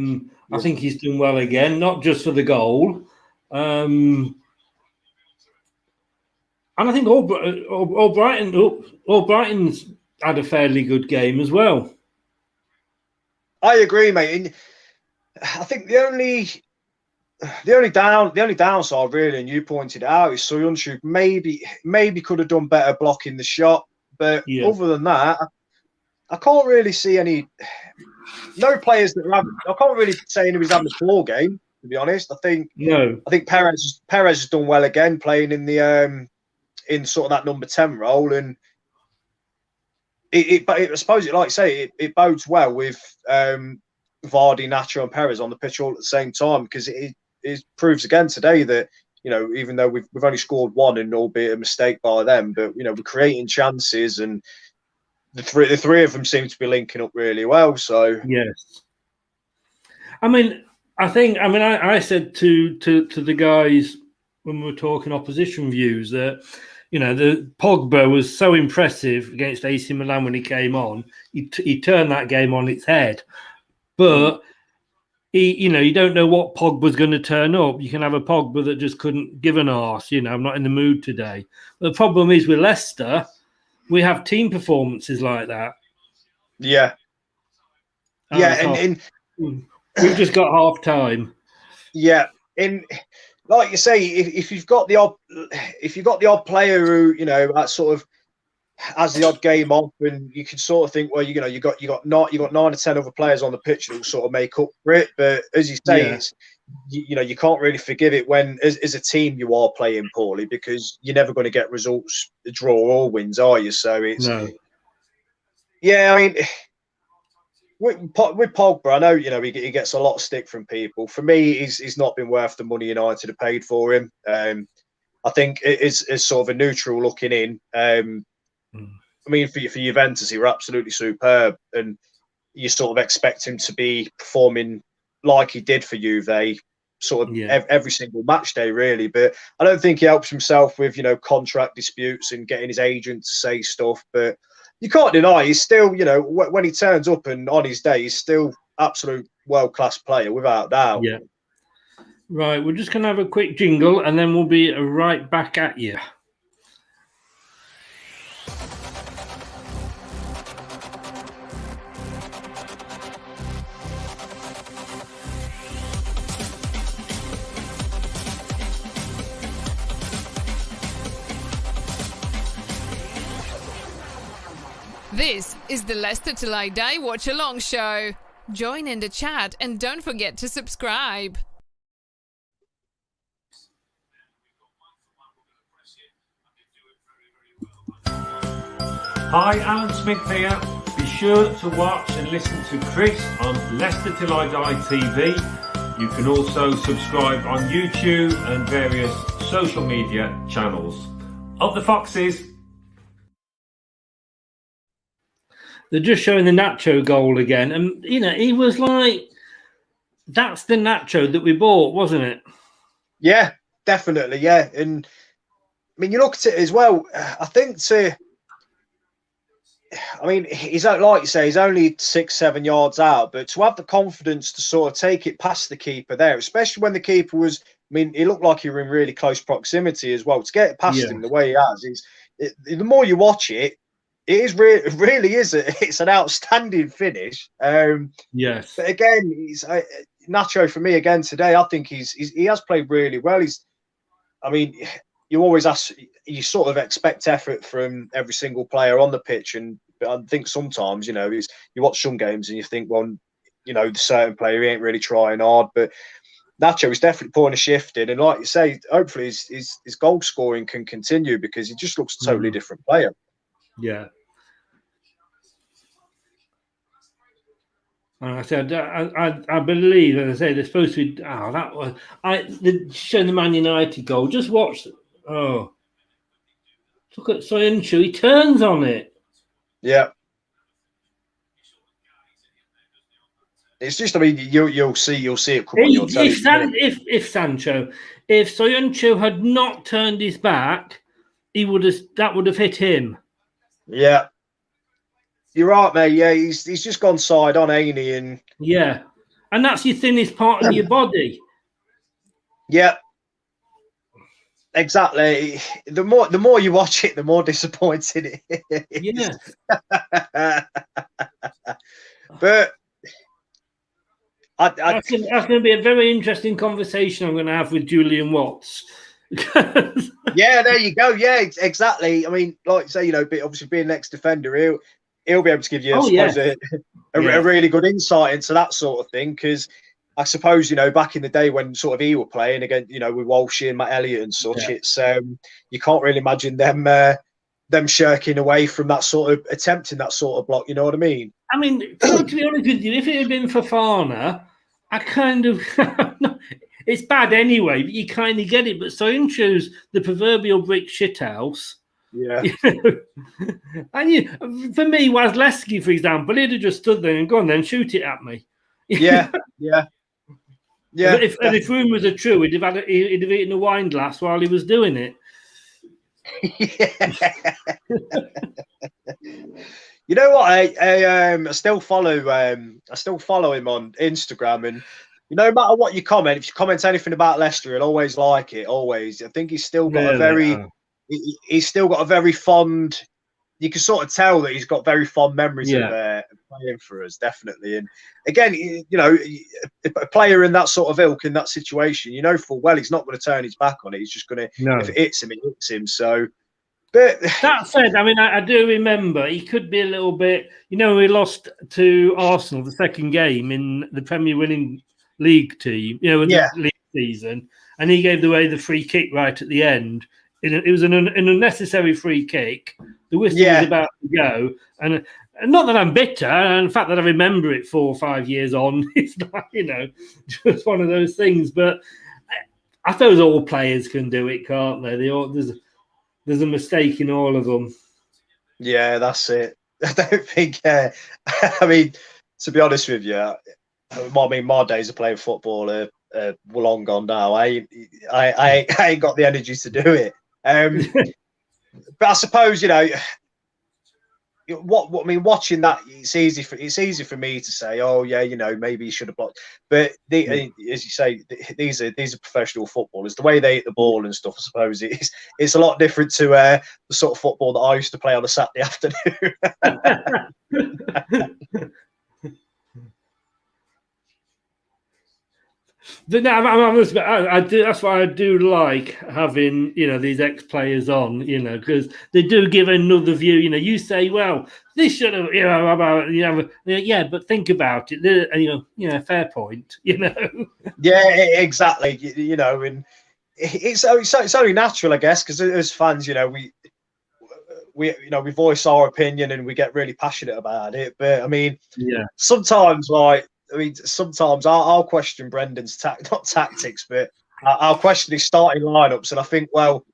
think he's done well again, not just for the goal. And I think Brighton's had a fairly good game as well. I agree, mate. And I think the only downside, really, and you pointed out, is Soyuncu maybe could have done better blocking the shot. But other than that, I can't really see no players that I can't really say anybody's having a poor game, to be honest. I think Perez has done well again, playing in the in sort of that number 10 role, and I suppose like you say, it bodes well with Vardy, Nacho, and Perez on the pitch all at the same time, because it proves again today that, you know, even though we've only scored one, and albeit a mistake by them, but, you know, we're creating chances, and the three of them seem to be linking up really well. So yes, I said to the guys when we were talking opposition views that, you know, the Pogba was so impressive against AC Milan when he came on. He turned that game on its head, but you don't know what Pogba's going to turn up. You can have a Pogba that just couldn't give an arse. You know, I'm not in the mood today. But the problem is with Leicester, we have team performances like that. Yeah. And we've just got half time. Yeah, and like you say, if you've got the odd player who, you know, that sort of has the odd game off, and you can sort of think, well, you know, you got 9 or 10 other players on the pitch that will sort of make up for it. But as you say, it's you know, you can't really forgive it when as a team you are playing poorly, because you're never going to get results, draw or wins, are you? So it's I mean, with Pogba, I know, you know, he gets a lot of stick from people. For me, he's not been worth the money United have paid for him. I think it is sort of a neutral looking in. I mean, for Juventus, he were absolutely superb, and you sort of expect him to be performing like he did for Juve, sort of every single match day, really. But I don't think he helps himself with, you know, contract disputes and getting his agent to say stuff. But you can't deny he's still, you know, when he turns up and on his day, he's still absolute world-class player, without doubt. Yeah. Right, we're just going to have a quick jingle, and then we'll be right back at you. This is the Leicester Till I Die Watch-Along show. Join in the chat and don't forget to subscribe. Hi, Alan Smith here. Be sure to watch and listen to Chris on Leicester Till I Die TV. You can also subscribe on YouTube and various social media channels. Up the Foxes! They're just showing the Nacho goal again. And, you know, he was like, that's the Nacho that we bought, wasn't it? Yeah, definitely, yeah. And, I mean, you look at it as well, I think he's, like you say, he's only 6-7 yards out, but to have the confidence to sort of take it past the keeper there, especially when the keeper was, I mean, he looked like he were in really close proximity as well. To get it past him the way he has, the more you watch it, it really is it's an outstanding finish. Yes. But again, Nacho for me again today. I think he has played really well. I mean, you always you sort of expect effort from every single player on the pitch, and I think sometimes, you know, you watch some games and you think, well, you know, the certain player he ain't really trying hard, but Nacho is definitely putting a shift in, and like you say, hopefully his goal scoring can continue because he just looks a totally different player. Yeah. And I said, I believe, as I say, they're supposed to be. Oh, that was showing the Man United goal. Just watch. Oh, look at Soyuncu. He turns on it. Yeah. It's just, I mean, you'll see it come on your television. If Soyuncu had not turned his back, that would have hit him. Yeah. You're right, mate. Yeah, he's just gone side on, ain't he? And yeah, and that's your thinnest part of your body. Yeah, exactly. The more you watch it, the more disappointing it is. Yeah. But that's going to be a very interesting conversation I'm going to have with Julian Watts. Yeah, there you go. Yeah, exactly. I mean, like you say, obviously being next defender, he'll be able to give you, a really good insight into that sort of thing. Because I suppose, back in the day when sort of he were playing again, with Walshy and Matt Elliott and such, it's you can't really imagine them shirking away from that sort of attempting that sort of block. You know what I mean? I mean, to be honest with you, if it had been Fofana, I kind of it's bad anyway, but you kind of get it. But Soyuncu's the proverbial brick shithouse. Yeah. And for me, Wazleski, for example, he'd have just stood there and gone, then shoot it at me. Yeah. If rumours are true, he'd have eaten a wine glass while he was doing it. You know what? I still follow him on Instagram, and no matter what you comment, if you comment anything about Leicester, he'll always like it. Always. I think he's still got he's still got a very fond. You can sort of tell that he's got very fond memories of playing for us, definitely. And again, a player in that sort of ilk, in that situation, full well he's not going to turn his back on it. He's just going to, if it hits him, it hits him. So, but that said, I mean, I do remember he could be a little bit. We lost to Arsenal the second game in the Premier Winning League team, in the league season, and he gave away the free kick right at the end. It was an unnecessary free kick. The whistle was about to go, and not that I'm bitter, and the fact that I remember it 4 or 5 years on, it's not, just one of those things. But I suppose all players can do it, can't they? There's a mistake in all of them. Yeah, that's it. I don't think. I mean, to be honest with you, my days of playing football are long gone now. I ain't got the energy to do it. But I suppose watching that, it's easy for me to say, oh yeah, maybe you should have blocked. But as you say, these are professional footballers. The way they hit the ball and stuff, I suppose it's a lot different to the sort of football that I used to play on a Saturday afternoon. I do. That's why I do like having these ex-players on, because they do give another view. You say, well, this should have, but think about it. And fair point. Yeah, exactly. And it's only natural, I guess, because as fans, we voice our opinion and we get really passionate about it. But I mean, sometimes sometimes I'll question Brendan's not tactics, but I'll question his starting lineups, and I think, well,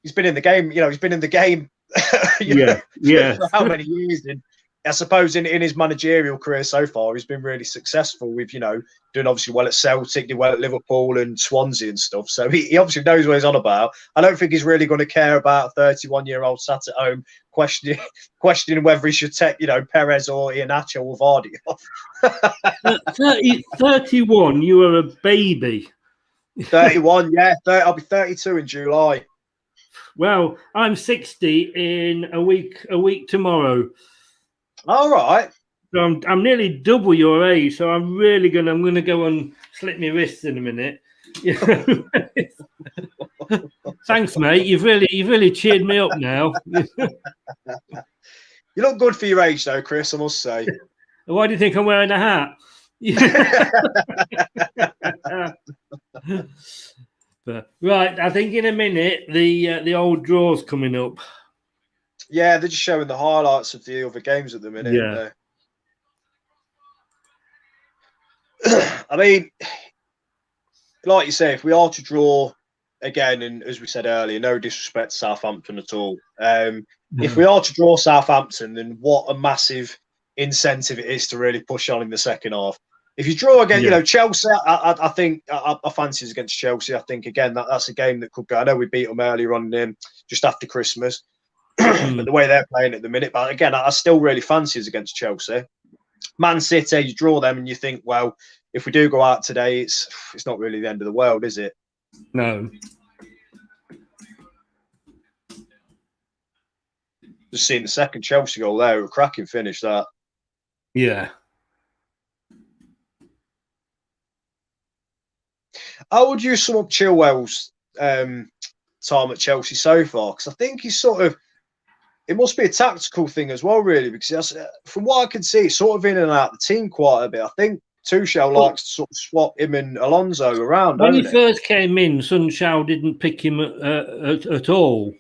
he's been in the game. He's been in the game. For how many years? And I suppose in his managerial career so far, he's been really successful with doing obviously well at Celtic, did well at Liverpool and Swansea and stuff. So he obviously knows what he's on about. I don't think he's really going to care about a 31-year-old sat at home questioning whether he should take Perez or Iheanacho or Vardy off. 31, you are a baby. 31, yeah. I'll be 32 in July. Well, I'm 60 in a week tomorrow. All right. So I'm nearly double your age, so I'm going to go and slit my wrists in a minute. Thanks, mate. You've really cheered me up now. You look good for your age, though, Chris, I must say. Why do you think I'm wearing a hat? But, right, I think in a minute the old draw's coming up. Yeah, they're just showing the highlights of the other games at the minute. Yeah. I mean, like you say, if we are to draw again, and as we said earlier, no disrespect to Southampton at all. If we are to draw Southampton, then what a massive incentive it is to really push on in the second half. If you draw again, Chelsea, I think I fancy us against Chelsea. I think again that's a game that could go. I know we beat them earlier on just after Christmas, but the way they're playing at the minute. But again, I still really fancy us against Chelsea. Man City, you draw them and you think, well, if we do go out today, it's not really the end of the world, is it? No. Just seeing the second Chelsea goal there, a cracking finish that. Yeah. How would you sum up Chilwell's time at Chelsea so far? Because I think he's it must be a tactical thing as well, really, because from what I can see, it's sort of in and out the team quite a bit. I think Tuchel likes to sort of swap him and Alonso around. When he first came in, Sunshine didn't pick him at all.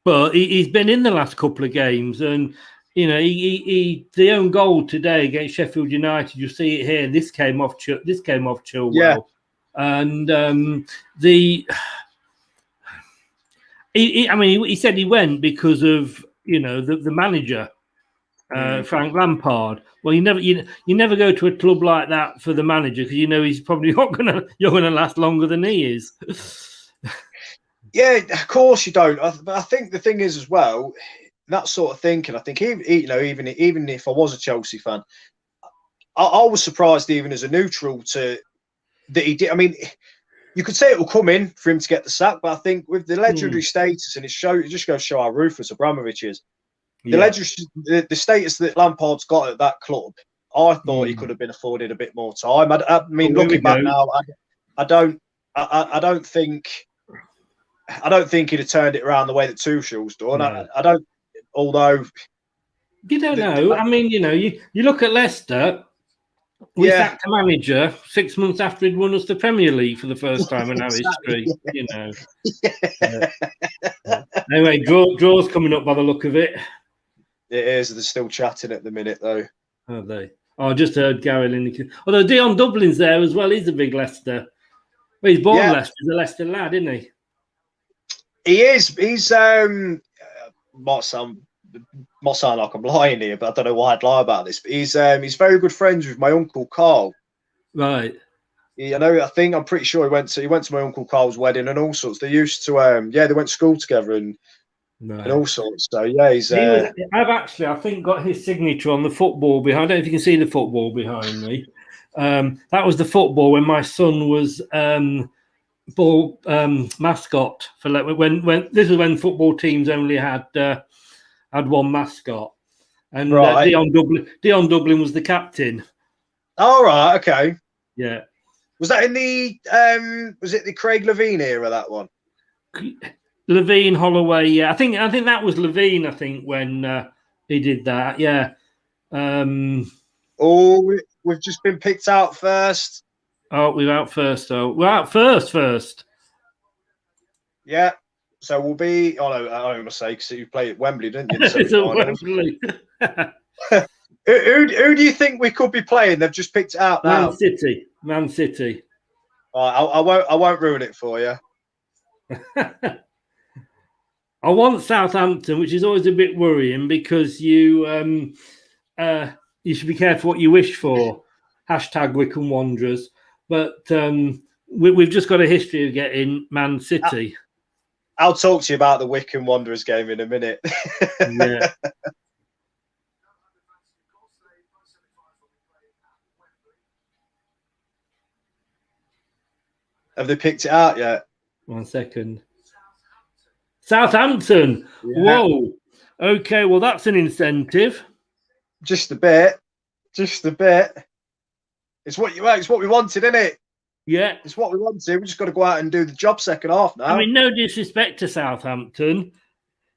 But he's been in the last couple of games, and the own goal today against Sheffield United. You see it here. This came off Chilwell, yeah. And he said he went because of the manager, Frank Lampard. Well, you never go to a club like that for the manager because he's probably not gonna last longer than he is. Yeah, of course you don't. But I think the thing is as well, that sort of thinking. I think even if I was a Chelsea fan, I was surprised even as a neutral that he did. I mean, you could say it will come in for him to get the sack, but I think with the legendary status, and it just goes to show how ruthless Abramovich is. The status that Lampard's got at that club, I thought he could have been afforded a bit more time. I mean, looking back now, I don't think he'd have turned it around the way that Tuchel's done. No. I don't. Although you don't know. I mean, you look at Leicester. We sacked a manager 6 months after he'd won us the Premier League for the first time in our history. Anyway, draw's coming up by the look of it. It is. They're still chatting at the minute, though. Are they? Oh, I just heard Gary Lineker. Although Dion Dublin's there as well. He's a big Leicester. Well, he's born Leicester. He's a Leicester lad, isn't he? He is. He's might sound like I'm lying here, but I don't know why I'd lie about this. But he's very good friends with my uncle Carl. Right. I'm pretty sure he went to my uncle Carl's wedding and all sorts. They used to they went to school together and all sorts. So yeah, I think got his signature on the football behind. I don't know if you can see the football behind me. That was the football when my son was ball mascot for when this is when football teams only had one mascot, and Dion Dublin was the captain. All right, okay, yeah. Was that in the was it the Craig Levine era, that one? Levine, Holloway, yeah. I think that was Levine. I think when he did that, yeah. We've just been picked out first. Oh, we're out first, though. We're out first. Yeah. So we'll be. Oh no, I don't want to say because you play at Wembley, didn't you? It's at Wembley. Who do you think we could be playing? They've just picked it out now. Man City. I won't ruin it for you. I want Southampton, which is always a bit worrying because you should be careful what you wish for. # Wycombe Wanderers. But we've just got a history of getting Man City. I'll talk to you about the Wycombe Wanderers game in a minute. Yeah. Have they picked it out yet? 1 second. Southampton. Yeah. Whoa. Okay, well, that's an incentive. Just a bit. It's what we wanted, isn't it? Yeah. It's what we wanted. We just got to go out and do the job second half now. I mean, no disrespect to Southampton.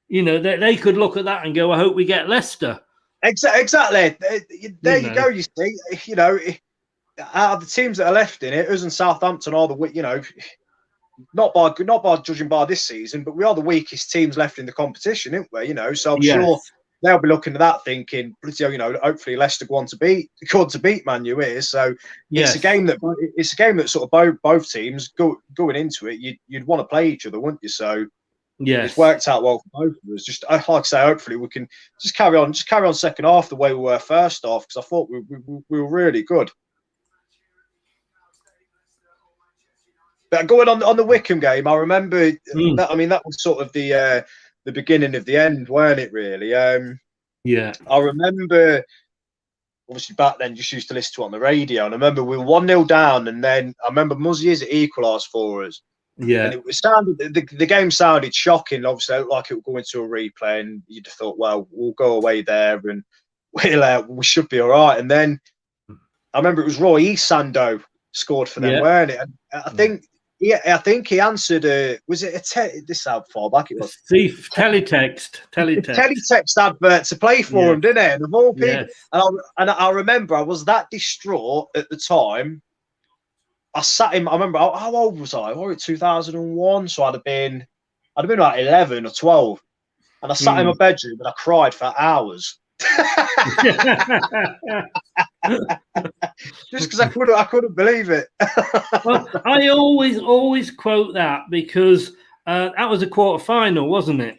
They could look at that and go, I hope we get Leicester. Exactly. There you go. You see, out of the teams that are left in it, us and Southampton are the not by judging by this season, but we are the weakest teams left in the competition, aren't we? So I'm sure they'll be looking at that thinking, hopefully Leicester go on to beat Man U here. So it's a game that sort of both teams going into it, you'd want to play each other, wouldn't you? So it's worked out well for both of us. Just like I say, hopefully we can just carry on second half the way we were first half, because I thought we were really good. But going on the Wickham game, I remember that. I mean, that was sort of the beginning of the end, weren't it? Really. I remember. Obviously, back then, just used to listen to it on the radio, and I remember we were 1-0 down, and then I remember Muzzies equalised for us. Yeah, and it sounded the game sounded shocking. Obviously, like it would go into a replay, and you'd have thought, well, we'll go away there, and we should be all right. And then I remember it was Roy Sando scored for them, weren't it? And I think he answered. Was it this how far back it was? Teletext advert to play for him, didn't it? And of all people, and I remember I was that distraught at the time. I sat him. I remember how old was I? Oh, 2001. So I'd have been like 11 or 12, and I sat in my bedroom and I cried for hours. Just because I couldn't believe it. Well, I always quote that because that was a quarter final, wasn't it?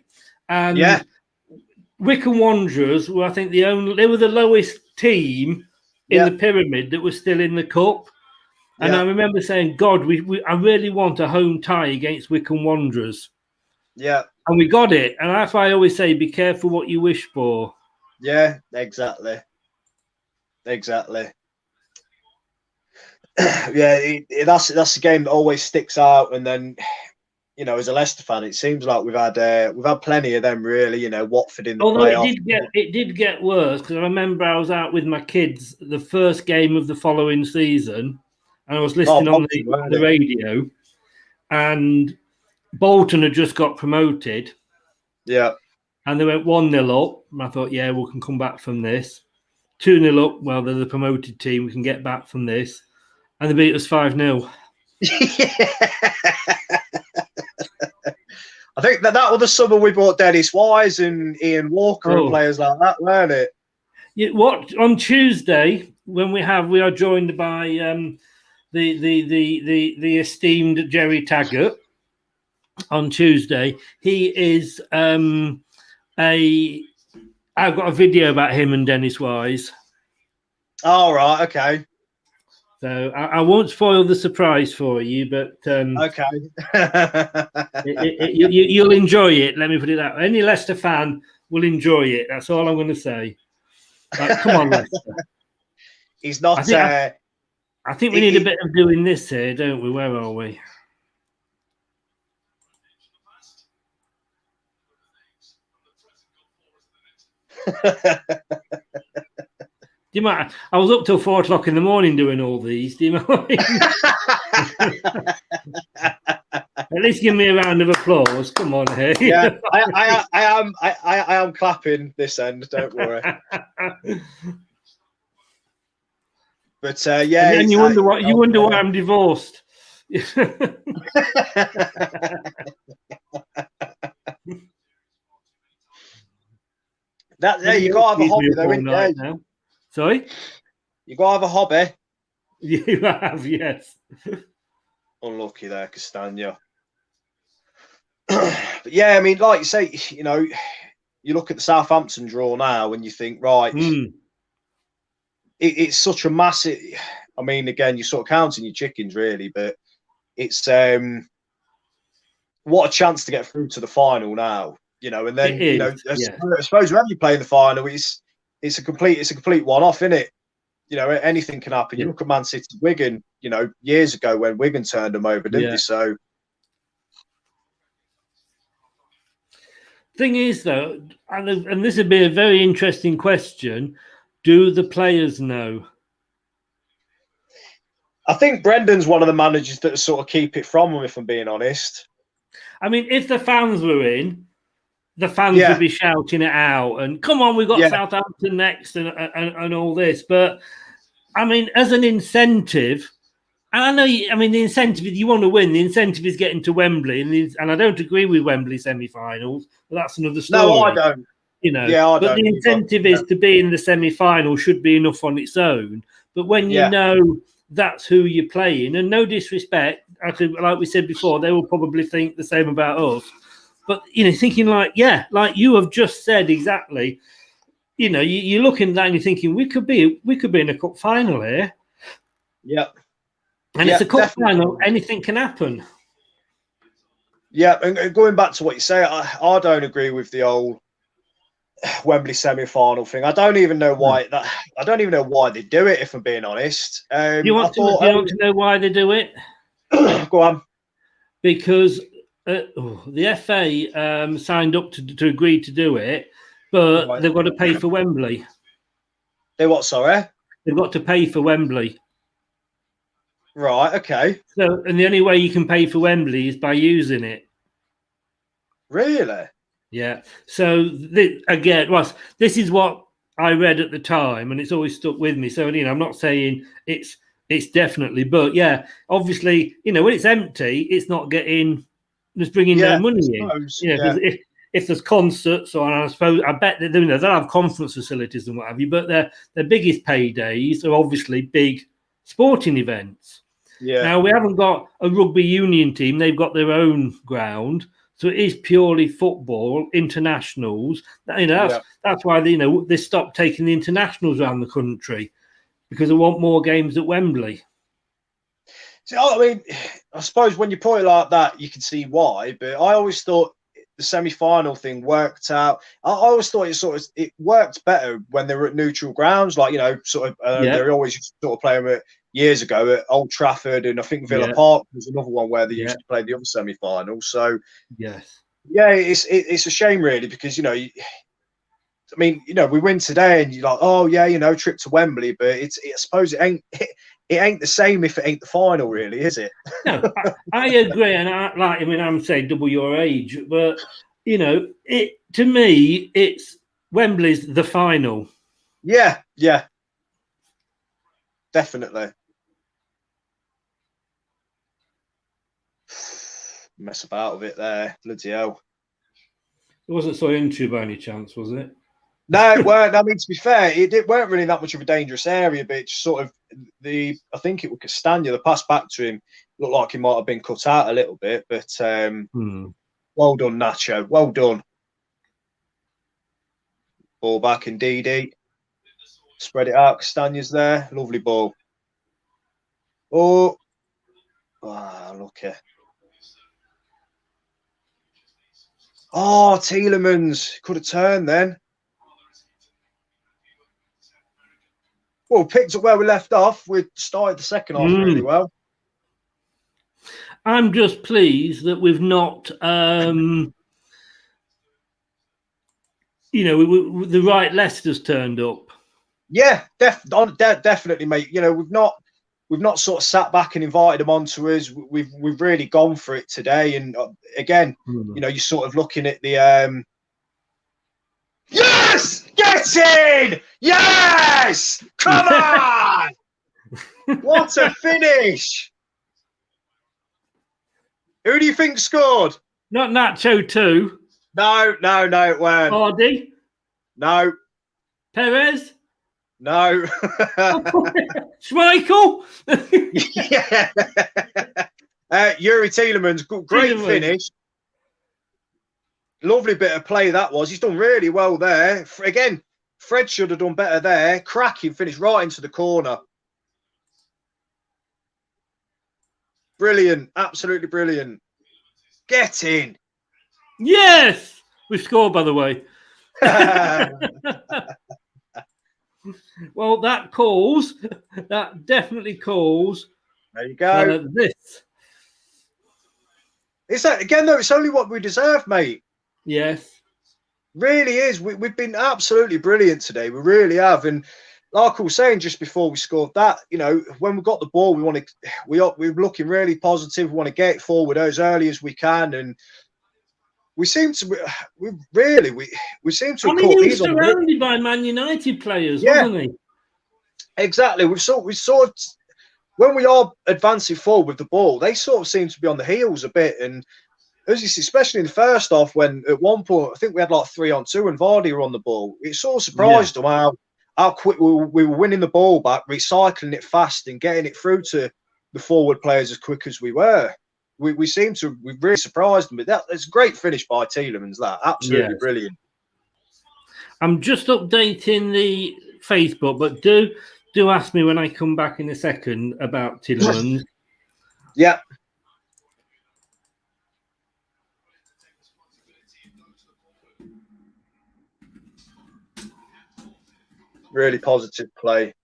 And Wycombe Wanderers were, I think, they were the lowest team in the pyramid that was still in the cup. And I remember saying, God, I really want a home tie against Wycombe Wanderers. Yeah. And we got it. And that's why I always say, be careful what you wish for. Yeah, exactly. That's the game that always sticks out. And then, as a Leicester fan, it seems like we've had plenty of them, really. Watford in the playoff. It did get worse, because I remember I was out with my kids the first game of the following season, and I was listening on the radio, and Bolton had just got promoted. Yeah. And they went 1-0 up. And I thought, we can come back from this. 2-0 up. Well, they're the promoted team. We can get back from this. And they beat us 5-0. I think that was the summer we bought Dennis Wise and Ian Walker and players like that, weren't it? On Tuesday, when we are joined by the esteemed Jerry Taggart. On Tuesday, he is I've got a video about him and Dennis Wise. All right, okay. So I won't spoil the surprise for you, but okay. You'll enjoy it. Let me put it that way. Any Leicester fan will enjoy it. That's all I'm going to say. Come on, Leicester. He's not. I think we need a bit of doing this here, don't we? Where are we? I was up till 4 o'clock in the morning doing all these. Do you know what I mean? At least give me a round of applause. Come on, here. Yeah, I am clapping this end. Don't worry. But and you wonder why I'm divorced. You gotta have a hobby though, ain't you? Sorry? You gotta have a hobby. You have, yes. Unlucky there, Castagna. But yeah, I mean, like you say, you look at the Southampton draw now and you think, right, it's such a massive. I mean, again, you're sort of counting your chickens, really, but it's what a chance to get through to the final now. And then I suppose whenever you play in the final, it's a complete one-off, isn't it? Anything can happen. You look at Man City, Wigan, years ago when Wigan turned them over, didn't they? So, thing is, though, and this would be a very interesting question: do the players know? I think Brendan's one of the managers that sort of keep it from them, if I'm being honest. I mean, if the fans were in, the fans would be shouting it out and come on, we've got Southampton next and all this. But I mean, as an incentive, and I know, the incentive, you want to win, the incentive is getting to Wembley. And I don't agree with Wembley semi-finals, but that's another story. No, I don't. But the incentive is to be in the semi-final should be enough on its own. But when you know that's who you're playing, and no disrespect, like we said before, they will probably think the same about us. But, thinking like you have just said exactly, you're looking at that and you're thinking, we could be in a cup final here. Yeah. And it's a cup final, anything can happen. Yeah, and going back to what you say, I don't agree with the old Wembley semi-final thing. I don't even know why they do it, if I'm being honest. You want to know why they do it? Go on. Because the FA signed up to agree to do it, but they've got to pay for Wembley. They what, sorry? They've got to pay for Wembley. Right, okay. So, and the only way you can pay for Wembley is by using it. Really? Yeah. So, this is what I read at the time, and it's always stuck with me. So, I'm not saying it's definitely, but yeah, obviously, when it's empty, it's not just bringing no money in. If there's concerts, or I bet that they'll have conference facilities and what have you, but their biggest paydays are obviously big sporting events. Yeah. Now, we haven't got a rugby union team; they've got their own ground, so it is purely football internationals. That's why they stopped taking the internationals around the country, because they want more games at Wembley. See, I suppose when you put it like that, you can see why. But I always thought the semi-final thing worked out. I always thought it worked better when they were at neutral grounds, like they always sort of playing it years ago at Old Trafford, and I think Villa Park was another one where they used to play the other semi-final. So it's a shame really, because we win today and you're like, trip to Wembley, but I suppose it ain't the same if it ain't the final, really, is it? No, I agree, and I'm saying double your age, but to me, it's Wembley's the final. Yeah, definitely. Mess about with it there, bloody hell. It wasn't so into by any chance, was it? No, it weren't. To be fair, it weren't really that much of a dangerous area, but it's sort of I think it was Castagna, the pass back to him looked like he might have been cut out a little bit, but well done, Nacho. Well done. Ball back in DD. Spread it out. Castagna's there. Lovely ball. Oh, lucky. Oh, Tielemans could have turned then. Well, picked up where we left off. We started the second half really well. I'm just pleased that we've not, the right Leicester's turned up. Yeah, definitely, mate. We've not sort of sat back and invited them onto us. We've really gone for it today. And again, you're sort of looking at the yes, get in, yes, come on, what a finish! Who do you think scored? Not Nacho too. No, it weren't. Hardy? No. Perez? No. Schmeichel? Yeah. Yuri Tielemans, great finish. Lovely bit of play that was. He's done really well there. Again, Fred should have done better there. Cracking finish right into the corner. Brilliant. Absolutely brilliant. Get in. Yes. We scored, by the way. Well, that definitely calls. There you go. This. It's that, again, though, it's only what we deserve, mate. Yes. Really is. We've been absolutely brilliant today. We really have. And like I was saying just before we scored that, when we got the ball, we're looking really positive. We want to get it forward as early as we can. And we seem to seem to have he caught was these on. surrounded by Man United players, Yeah, wasn't he? exactly. We saw when we are advancing forward with the ball, they sort of seem to be on the heels a bit. And as you see, especially in the first half, when at one point I think we had like 3-on-2 and Vardy were on the ball, it sort of surprised them how quick we were winning the ball back, recycling it fast, and getting it through to the forward players as quick as we were. We really surprised them. But it's a great finish by Tielemans. That absolutely brilliant. I'm just updating the Facebook, but do ask me when I come back in a second about Tielemans. Yeah. Really positive play.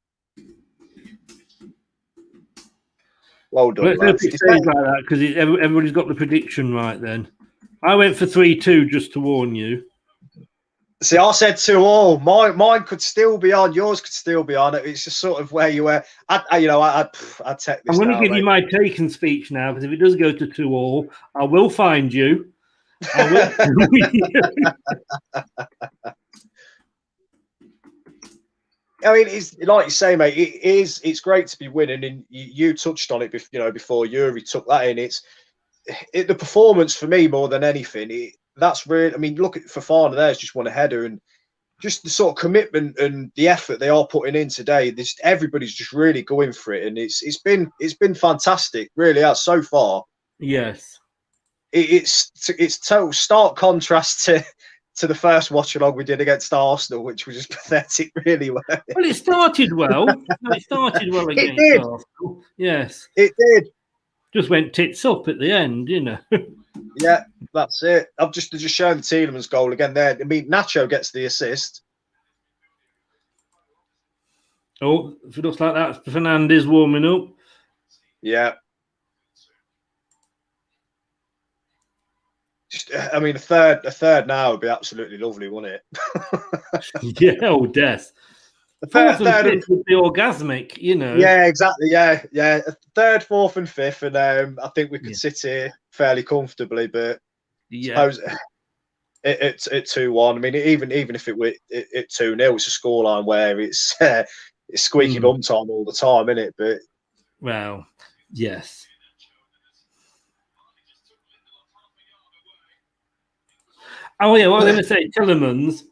Well done, Let's hope it stays like that, because everybody's got the prediction right then. I went for 3-2 just to warn you. See, I said 2-2. Mine could still be on. Yours could still be on. It's just sort of where you were. I'd take this. I'm going to give you my taken speech now, because if it does go to 2-2, I will find you. I will. I mean, it's like you say, mate. It's great to be winning, and you touched on it. Before Yuri took that in, the performance for me more than anything. That's really. I mean, look at Fofana. There's just won a header, and just the sort of commitment and the effort they are putting in today. Everybody's just really going for it, and it's been fantastic. Really, has so far. Yes, it's total stark contrast to the first watch-along we did against Arsenal, which was just pathetic, really. Well, it started well. It started well against Arsenal. Yes, it did. Just went tits up at the end, Yeah, that's it. I've just shown the Tielemans goal again there. I mean, Nacho gets the assist. Oh, if it looks like that's Fernandes warming up. Yeah. I mean, a third now would be absolutely lovely, wouldn't it? Yeah, death. The third and fifth would be orgasmic, Yeah, exactly. Yeah. A third, fourth, and fifth, and I think we could sit here fairly comfortably. But suppose it's at 2-1. I mean, even if it were at 2-0, it's a scoreline where it's squeaky bum time all the time, isn't it? But well, yes. Oh yeah, what I was going to say, Tielemans.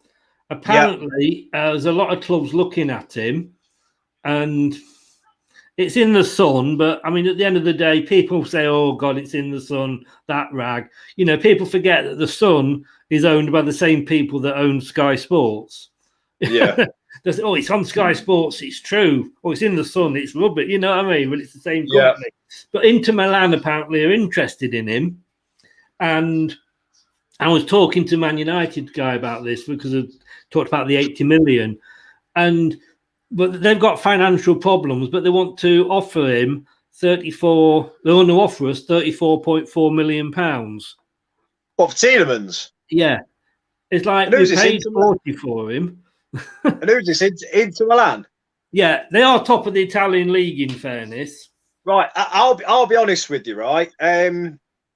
Apparently, there's a lot of clubs looking at him, and it's in the sun. But I mean, at the end of the day, people say, "Oh God, it's in the sun." That rag. People forget that the Sun is owned by the same people that own Sky Sports. Yeah. Oh, it's on Sky Sports. It's true. Oh, it's in the Sun. It's rubbish. You know what I mean? But it's the same company. Yeah. But Inter Milan apparently are interested in him, and I was talking to Man United guy about this because I talked about the 80 million, but they've got financial problems, but they want to offer him 34. They want to offer us 34.4 million pounds. What, for Tielemans? Yeah, it's like we paid 40 for him. And who's this? Inter Milan? Yeah, they are top of the Italian league. In fairness, right. I'll be honest with you, right.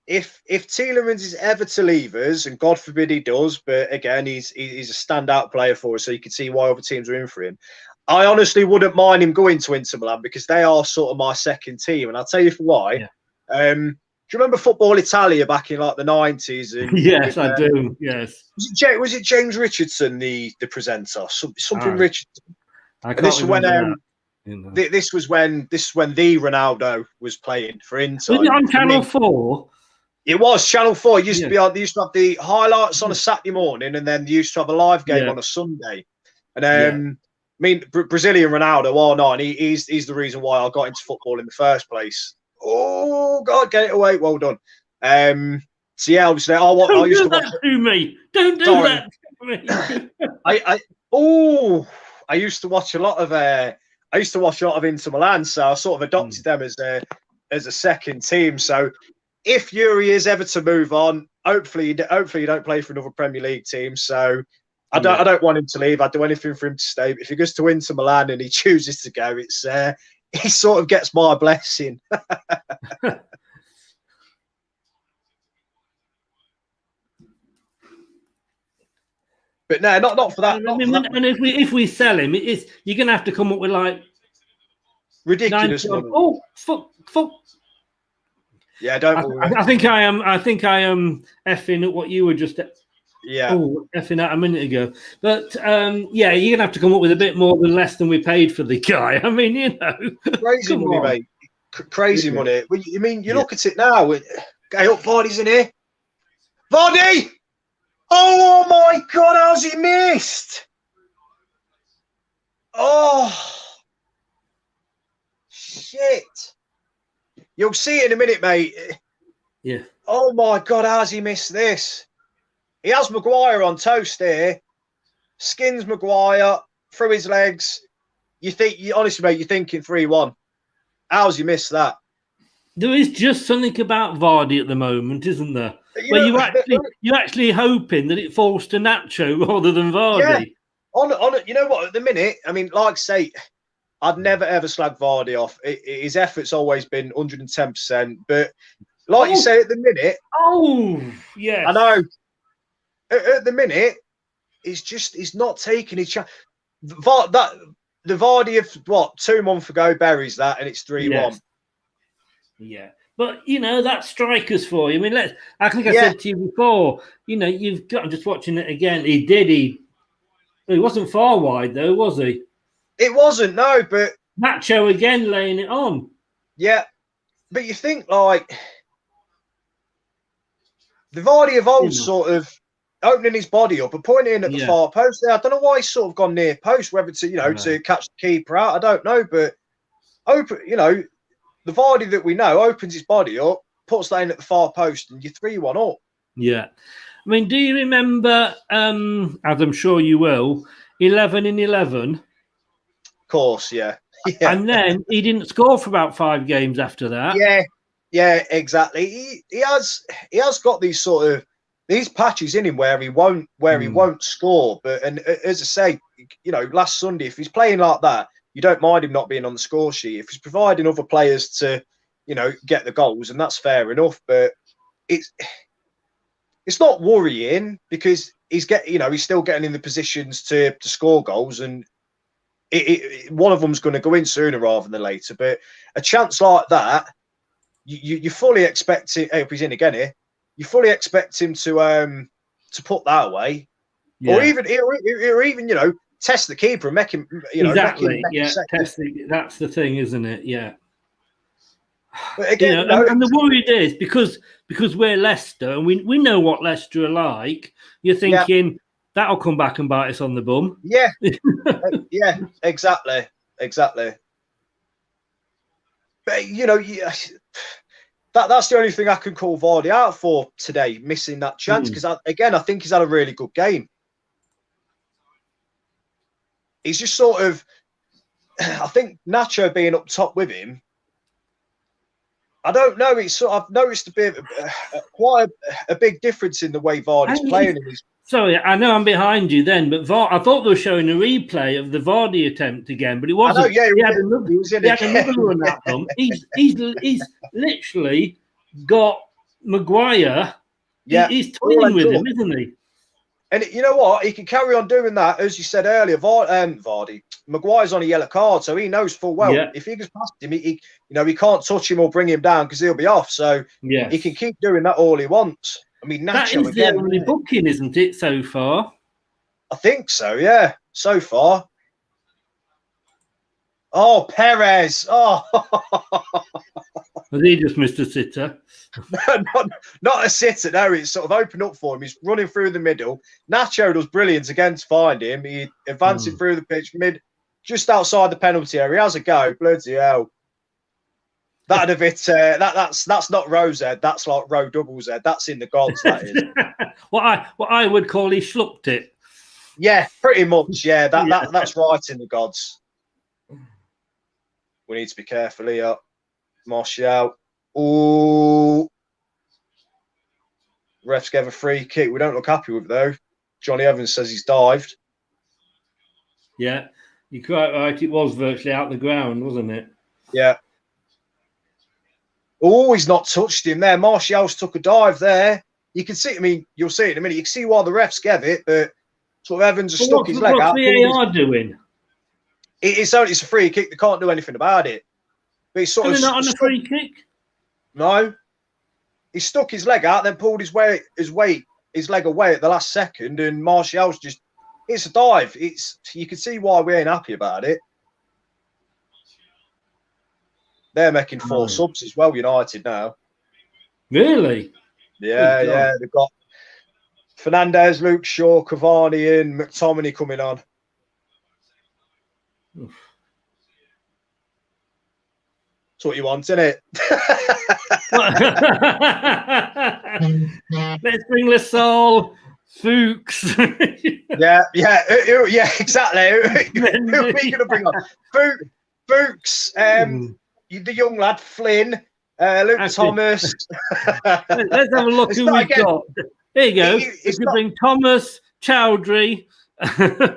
If Tielemans is ever to leave us, and God forbid he does, but again, he's a standout player for us, so you can see why other teams are in for him. I honestly wouldn't mind him going to Inter Milan because they are sort of my second team, and I'll tell you for why. Yeah. Do you remember Football Italia back in like the 90s? And, yes, I do. Yes. Was it James Richardson, the presenter? Something Richardson. I can't remember that. This was when the Ronaldo was playing for Inter. Was it on Channel 4? It was Channel 4. It used to be on. They used to have the highlights on a Saturday morning, and then they used to have a live game on a Sunday. And I mean, Brazilian Ronaldo, R9. He's the reason why I got into football in the first place. Oh God, get it away! Well done. So yeah, obviously, I used to watch that to me. Don't do that to me. I used to watch a lot of. I used to watch a lot of Inter Milan, so I sort of adopted them as a second team. So if Yuri is ever to move on, hopefully you don't play for another Premier League team. So I don't want him to leave. I'd do anything for him to stay. But if he goes to Inter Milan and he chooses to go, it's he sort of gets my blessing. But no, not for that. I mean, and if we sell him, you're going to have to come up with like ridiculous 90 money. Oh, fuck. Yeah, don't worry. I think I am effing at what you were just effing at a minute ago. But yeah, you're gonna have to come up with a bit more than less than we paid for the guy. I mean, you know, crazy money, mate. Crazy money. Well, you mean you look at it now? Okay, up, Vardy's in here. Vardy! Oh my God, how's he missed? Oh shit! You'll see it in a minute, mate. Yeah. Oh my God, how's he missed this? He has Maguire on toast here. Skins Maguire through his legs. Honestly, mate, you're thinking 3-1. How's he missed that? There is just something about Vardy at the moment, isn't there? Where you're actually hoping that it falls to Nacho rather than Vardy. Yeah. You know what? At the minute, I mean, like I say, I'd never ever slag Vardy off. His effort's always been 110%. But like you say, at the minute, yeah, I know. At the minute, he's not taking his chance. The Vardy of 2 months ago buries that, and it's 3-1. Yeah, but you know that's strikers for you. I mean, I think I said to you before. You know, you've got. I'm just watching it again. He wasn't far wide though, was he? It wasn't, no. But Nacho again laying it on. Yeah, but you think like the Vardy of old sort of opening his body up and pointing in at the far post there. I don't know why he's sort of gone near post, whether to to catch the keeper out. I don't know, but the Vardy that we know opens his body up, puts that in at the far post, and you're 3-1 up. Yeah, I mean, do you remember? As I'm sure you will, 11 in 11. Of course, yeah. And then he didn't score for about 5 games after that. Yeah, exactly. He has got these sort of these patches in him where he won't score. But as I say, last Sunday, if he's playing like that, you don't mind him not being on the score sheet. If he's providing other players to, get the goals, and that's fair enough. But it's not worrying because he's still getting in the positions to score goals, and one of them's going to go in sooner rather than later. But a chance like that, you fully expect him. If he's in again here, you fully expect him to put that away, or even test the keeper and make him. Exactly. That's the thing, isn't it? Yeah. But again, and the worry is because we're Leicester and we know what Leicester are like. You're thinking that'll come back and bite us on the bum. Yeah. Yeah. Exactly. But that's the only thing I can call Vardy out for today, missing that chance. Because I think he's had a really good game. He's just sort of, I think Nacho being up top with him, I don't know. I've noticed quite a big difference in the way Vardy's playing. Sorry, I know I'm behind you then, but I thought they were showing a replay of the Vardy attempt again, but it wasn't. He had another run at them. He's literally got Maguire. He's toying with him, isn't he? And you know what? He can carry on doing that, as you said earlier. Vardy, Maguire's on a yellow card, so he knows full well if he goes past him, he can't touch him or bring him down because he'll be off. So he can keep doing that all he wants. I mean, Nacho that is the only booking, isn't it, so far? I think so. Yeah, so far. Oh, Perez! Oh, has he just missed a sitter? not a sitter. No, it's sort of opened up for him. He's running through the middle. Nacho does brilliant again to find him. He advancing through the pitch, just outside the penalty area. He has a go. Bloody hell! That a bit. That's not Rose head. That's like row doubles head. That's in the gods. That is. what I would call he schlucked it. Yeah, pretty much. Yeah, that's right in the gods. We need to be careful here. Martial. Oh, refs gave a free kick. We don't look happy with it, though. Johnny Evans says he's dived. Yeah, you're quite right. It was virtually out the ground, wasn't it? Yeah. Oh, he's not touched him there. Martial's took a dive there. You can see, I mean, you'll see it in a minute. You can see why the refs gave it, but sort of Evans has But stuck his leg what's out. VAR doing? It's a free kick. They can't do anything about it. But he's sort Are of they not on a free kick? No. He stuck his leg out, then pulled his leg away at the last second, and Martial's it's a dive. You can see why we ain't happy about it. They're making 4 subs as well, United now. Really? Yeah. They've got Fernandez, Luke Shaw, Cavani, and McTominay coming on. Oof. That's what you want, isn't it? Let's bring Lasol, Fuchs. yeah, exactly. Who are we going to bring on? Fuchs, the young lad, Flynn, Luke Thomas. Let's have a look who we've got. There you go. You could bring Thomas, Chowdhury,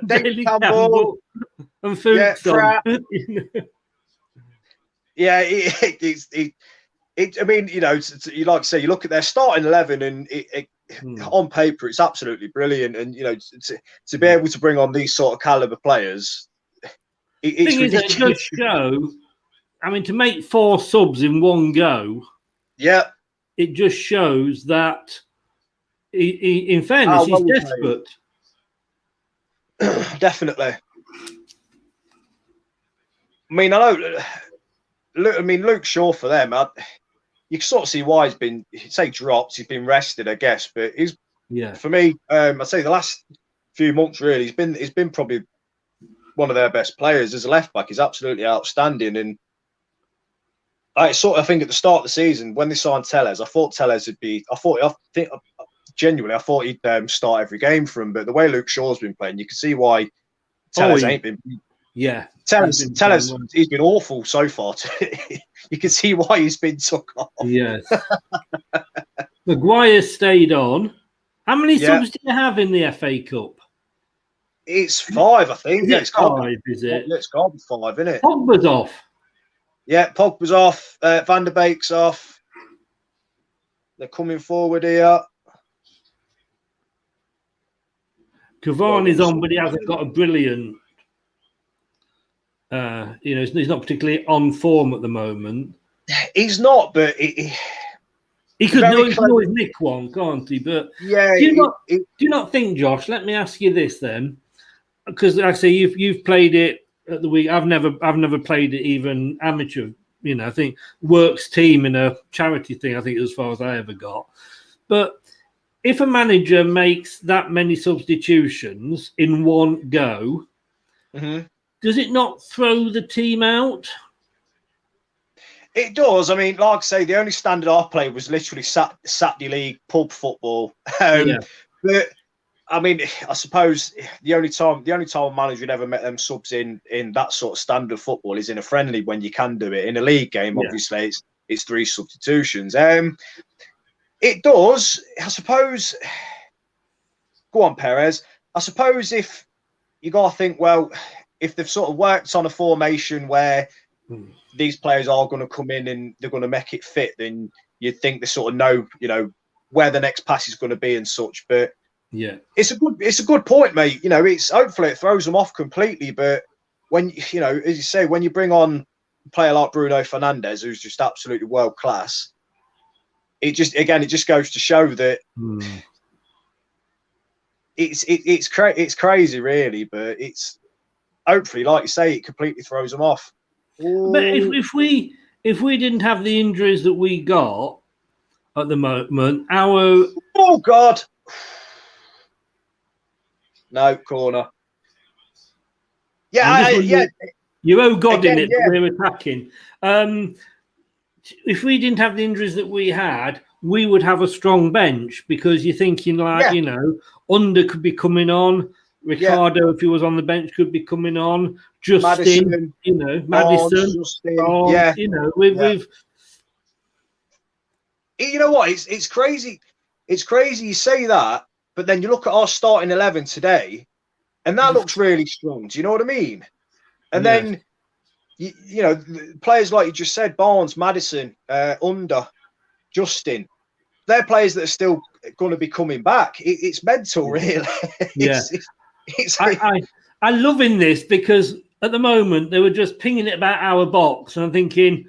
Daly Campbell, and Fuchs on. Yeah, I mean, you like I say, you look at their starting 11, and on paper, it's absolutely brilliant. And to be able to bring on these sort of caliber players, it's ridiculous. It does show. I mean, to make 4 subs in one go, it just shows that. In fairness, he's desperate. Definitely. I mean, I know. Luke Shaw for them. You can sort of see why he's been, dropped. He's been rested, I guess. But for me, I'd say the last few months really, he's been probably one of their best players as a left back. He's absolutely outstanding. And I think at the start of the season when they signed Tellez, I thought Tellez would be. I thought he'd start every game for him. But the way Luke Shaw's been playing, you can see why Tellez ain't been. Yeah, Tellez, he's been awful so far. You can see why he's been took off. Yes. Maguire stayed on. How many subs do you have in the FA Cup? It's 5, I think. It's 5, is it? Yeah, it's got to be 5, isn't it? Pogba's off. Yeah, Pogba's off. Van der Beek's off. They're coming forward here. Cavani's on, but he hasn't got a brilliant. He's not particularly on form at the moment. He's not, but he could always nick one, can't he? But do you not think, Josh? Let me ask you this then, because like I say you've played it at the week. I've never played it even amateur. I think works team in a charity thing. I think as far as I ever got. But if a manager makes that many substitutions in one go. Mm-hmm. Does it not throw the team out? It does. I mean, like I say, the only standard I played was literally Saturday League pub football. But I mean, I suppose the only time a manager would ever met them subs in that sort of standard football is in a friendly when you can do it. In a league game, obviously, it's 3 substitutions. It does, I suppose. Go on, Perez. I suppose if you got to think, well. If they've sort of worked on a formation where these players are going to come in and they're going to make it fit, then you'd think they sort of know, where the next pass is going to be and such. But it's a good point, mate. It's hopefully it throws them off completely. But when as you say, when you bring on a player like Bruno Fernandes, who's just absolutely world class, it just goes to show that it's crazy, really. But it's. Hopefully, like you say, it completely throws them off. But if we didn't have the injuries that we got at the moment, oh God, no corner. Yeah, you owe God again, in it. Yeah. We're attacking. If we didn't have the injuries that we had, we would have a strong bench because you're thinking Under could be coming on. Ricardo, if he was on the bench, could be coming on. Justin, Madison. We've. You know what? It's crazy. It's crazy you say that, but then you look at our starting 11 today, and that looks really strong. Do you know what I mean? And then, players like you just said, Barnes, Madison, Under, Justin, they're players that are still going to be coming back. It's mental, really. I'm loving this because at the moment they were just pinging it about our box, and I'm thinking,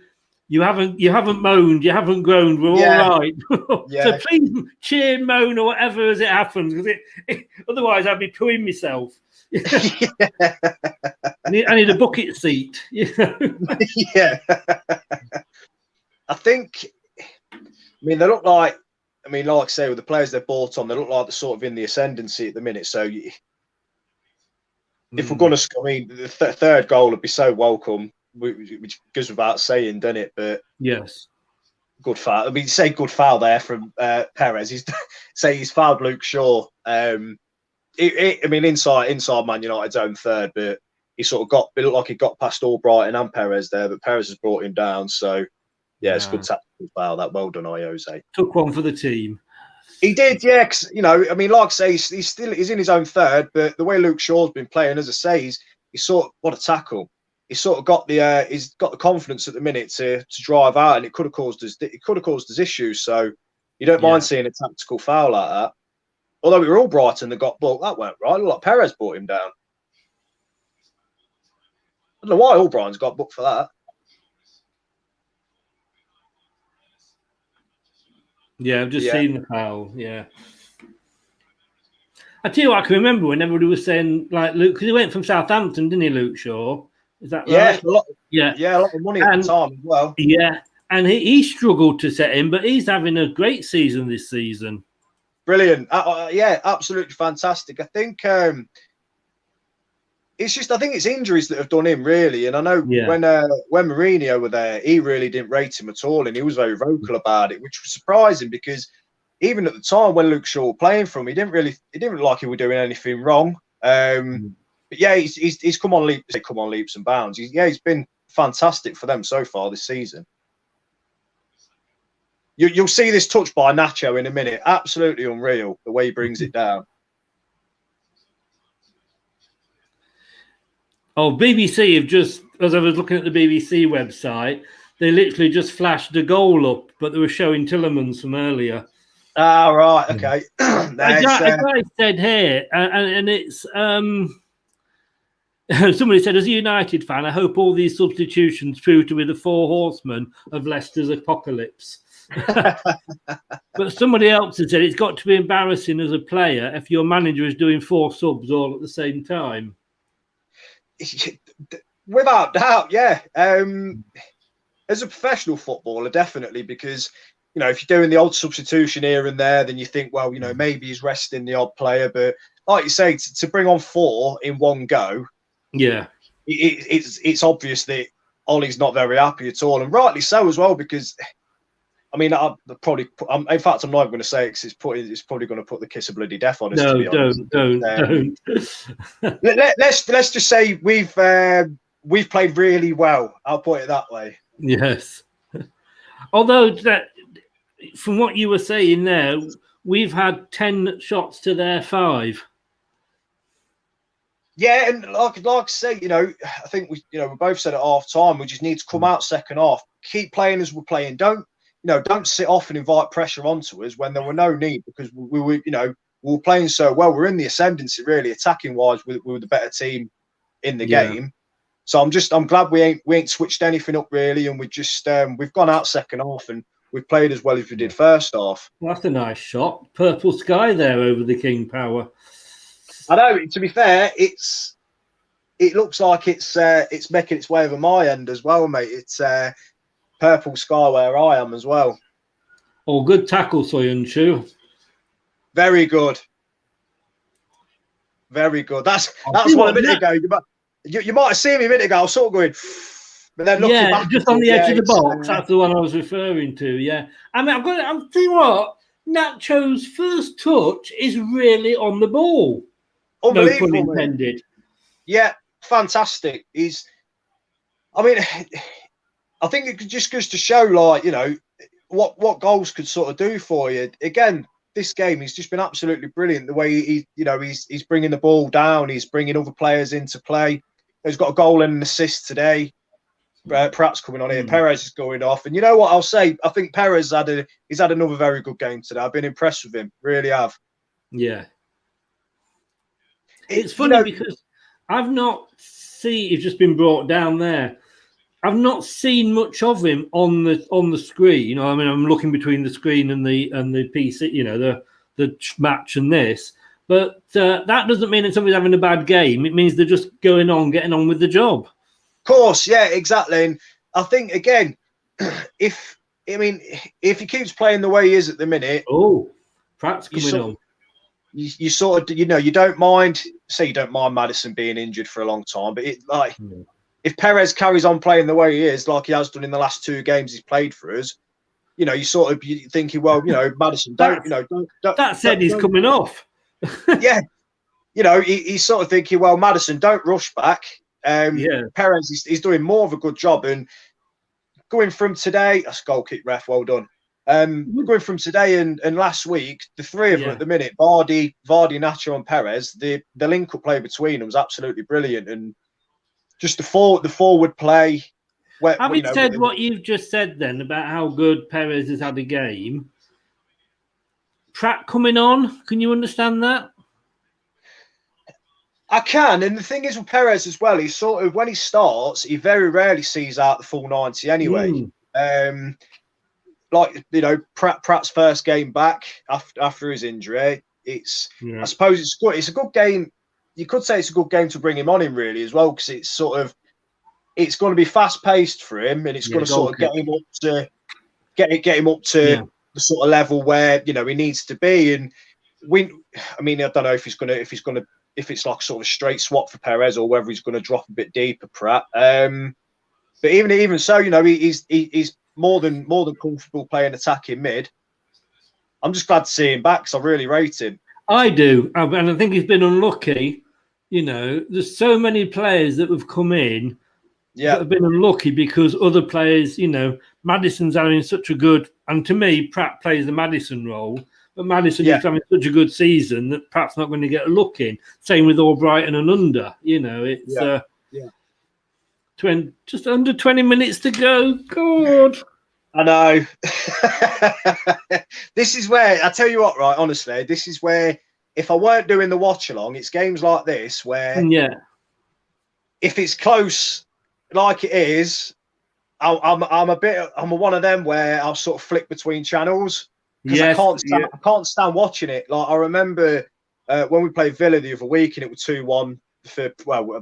you haven't moaned, you haven't groaned, we're all right. So please cheer, moan, or whatever as it happens, because otherwise I'd be pooing myself. I need a bucket seat. Yeah. I think. I mean, they look like. I mean, like I say, with the players they've bought on, they look like they're sort of in the ascendancy at the minute. So, if we're going to, I mean, the third goal would be so welcome, which goes without saying, doesn't it? But yes, good foul. I mean, say good foul there from Perez. He's fouled Luke Shaw. I mean, inside Man United's own third, but he sort of got. It looked like he got past Albrighton and Perez there, but Perez has brought him down. So. Yeah, it's a good tactical foul. That well done, Jose. Took one for the team. He did, yeah. Cause, I mean, like I say, he's in his own third, but the way Luke Shaw's been playing, as I say, he's sort of what a tackle. He's sort of got he's got the confidence at the minute to drive out, and it could have caused us issues. So you don't mind seeing a tactical foul like that. Although we were all Brighton that got booked, that weren't right. It looked like Perez brought him down. I don't know why Albrighton's got booked for that. Yeah, I've just seen the foul. Yeah. I tell you what, I can remember when everybody was saying, like, Luke, because he went from Southampton, didn't he, Luke Shaw? Is that right? A lot of money at the time as well. Yeah, and he struggled to set in, but he's having a great season this season. Brilliant. Yeah, absolutely fantastic. I think it's just, I think it's injuries that have done him, really. And I know when Mourinho were there, he really didn't rate him at all, and he was very vocal about it, which was surprising because even at the time when Luke Shaw was playing for him, he didn't look like he was doing anything wrong. But yeah, he's come on leaps and bounds. He's been fantastic for them so far this season. You'll see this touch by Nacho in a minute. Absolutely unreal the way he brings it down. Oh, BBC have just, as I was looking at the BBC website, they literally just flashed the goal up, but they were showing Tillemans from earlier. Ah, right, okay. A guy said here, and it's somebody said, as a United fan, I hope all these substitutions prove to be the four horsemen of Leicester's apocalypse. But somebody else had said it's got to be embarrassing as a player if your manager is doing four subs all at the same time. Without doubt, yeah. As a professional footballer, definitely, because if you're doing the odd substitution here and there, then you think, well, maybe he's resting the odd player. But like you say, to bring on four in one go, it's obvious that Ollie's not very happy at all, and rightly so as well, because I mean, in fact, I'm not even going to say it because it's probably going to put the kiss of bloody death on us. No, to be honest. Don't. Let's just say we've played really well. I'll put it that way. Yes. Although from what you were saying there, we've had 10 shots to their 5. Yeah, and like I say, I think we both said at half time, we just need to come out second half, keep playing as we're playing. Don't sit off and invite pressure onto us when there were no need, because we were playing so well. We're in the ascendancy, really, attacking wise. We were the better team in the game. So I'm glad we ain't switched anything up really, and we've gone out second half and we've played as well as we did first half. Well, that's a nice shot. Purple sky there over the King Power. I know. To be fair, it looks like it's making its way over my end as well, mate. It's purple sky where I am as well. Oh, good tackle, Soyuncu. Very good. Very good. That's what a minute ago. You might have seen me a minute ago. I was sort of going, but then looking back, just on the edge of the box. That's the one I was referring to. Yeah, I mean, I'm telling you what. Nacho's first touch is really on the ball. No pun intended. Yeah, fantastic. I mean, I think it just goes to show, like, what goals could sort of do for you. Again, this game, he's just been absolutely brilliant. The way he's bringing the ball down, he's bringing other players into play. He's got a goal and an assist today. Perhaps coming on here, Perez is going off, and you know what I'll say? I think Perez he's had another very good game today. I've been impressed with him, really have. Yeah. It's funny because I've not seen. It's just been brought down there. I've not seen much of him on the screen. You know, I mean, I'm looking between the screen and the PC. You know, the match and this. But that doesn't mean that somebody's having a bad game. It means they're just getting on with the job. Of course, yeah, exactly. And I think again, if he keeps playing the way he is at the minute, Pratt's coming on. You sort of, you don't mind. Say you don't mind Maddison being injured for a long time, but if Perez carries on playing the way he is, like he has done in the last 2 games he's played for us, you're thinking, well, Maddison, he's coming off. Yeah, he's sort of thinking, well, Maddison, don't rush back. Perez, he's doing more of a good job, and going from today, that's goal kick, ref, well done. Going from today and last week, the 3 of them at the minute, Vardy, Nacho, and Perez, the link-up play between them was absolutely brilliant, and just the forward play. Having said what you've just said then about how good Perez has had a game, Pratt coming on, can you understand that? I can, and the thing is with Perez as well, he's sort of, when he starts, he very rarely sees out the full 90 anyway. Pratt's first game back after his injury, I suppose it's good. It's a good game. You could say it's a good game to bring him on in really as well, because it's sort of, it's going to be fast paced for him, and it's going to sort of get him up to the sort of level where he needs to be. And I don't know if it's like sort of a straight swap for Perez or whether he's going to drop a bit deeper, Pratt. But even so, he's more than comfortable playing attacking mid. I'm just glad to see him back because I really rate him. I do, and I think he's been unlucky. There's so many players that have come in that have been unlucky because other players, Maddison's having such a good, and to me, Pratt plays the Maddison role, but Maddison is having such a good season that Pratt's not going to get a look in. Same with Albrighton and under. It's just under 20 minutes to go. God. I know. This is where, I tell you what, right, honestly, this is where, if I weren't doing the watch along, it's games like this where if it's close like it is, I'm one of them where I'll sort of flick between channels because I can't stand watching it. Like I remember when we played Villa the other week and it was 2-1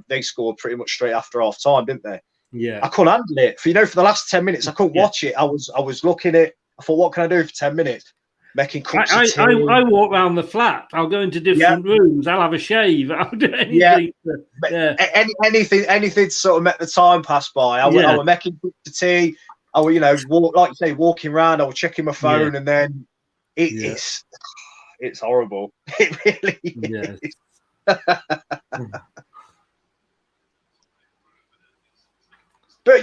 they scored pretty much straight after half time, didn't they? Yeah, I couldn't handle it. For the last 10 minutes, I couldn't watch it. I was looking at it. I thought, what can I do for 10 minutes? Making cups of tea. I walk around the flat. I'll go into different rooms. I'll have a shave. I'll do anything. Anything to sort of make the time pass by. I was making cups of tea. I was, like you say, walking around. I was checking my phone, and then it's horrible. It really is. But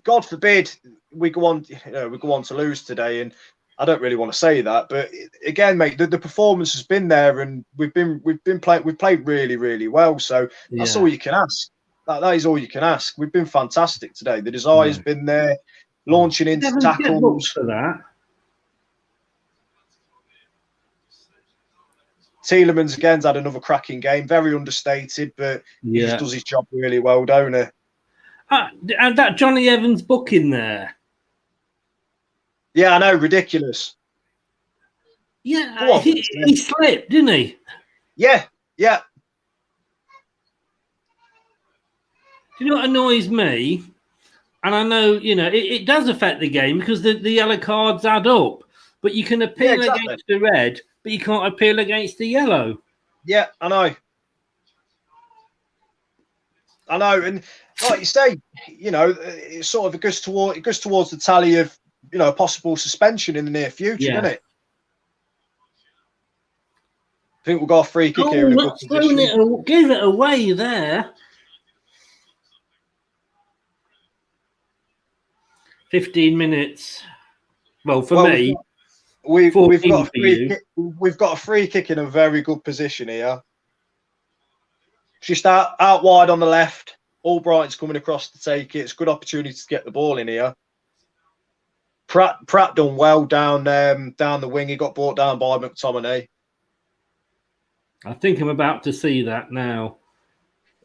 God forbid we go on to lose today, and I don't really want to say that, but again, mate, the performance has been there, and we've played really, really well. So that's all you can ask. That is all you can ask. We've been fantastic today. The desire's been there, launching into tackles. For that. Tielemans again's had another cracking game. Very understated, but he just does his job really well, don't he? And that Johnny Evans book in there. Yeah, I know, ridiculous. Yeah, he slipped, didn't he? Yeah. Do you know what annoys me? And I know, it does affect the game because the yellow cards add up. But you can appeal against the red, but you can't appeal against the yellow. Yeah, I know. And like you say, it sort of goes towards the tally of possible suspension in the near future, doesn't it? I think we've got a free kick here in a good position. Give it away there. 15 minutes. Well, for me, we've got a free kick in a very good position here. Just out wide on the left. Albright's coming across to take it. It's a good opportunity to get the ball in here. Pratt done well down the wing. He got brought down by McTominay. I think I'm about to see that now.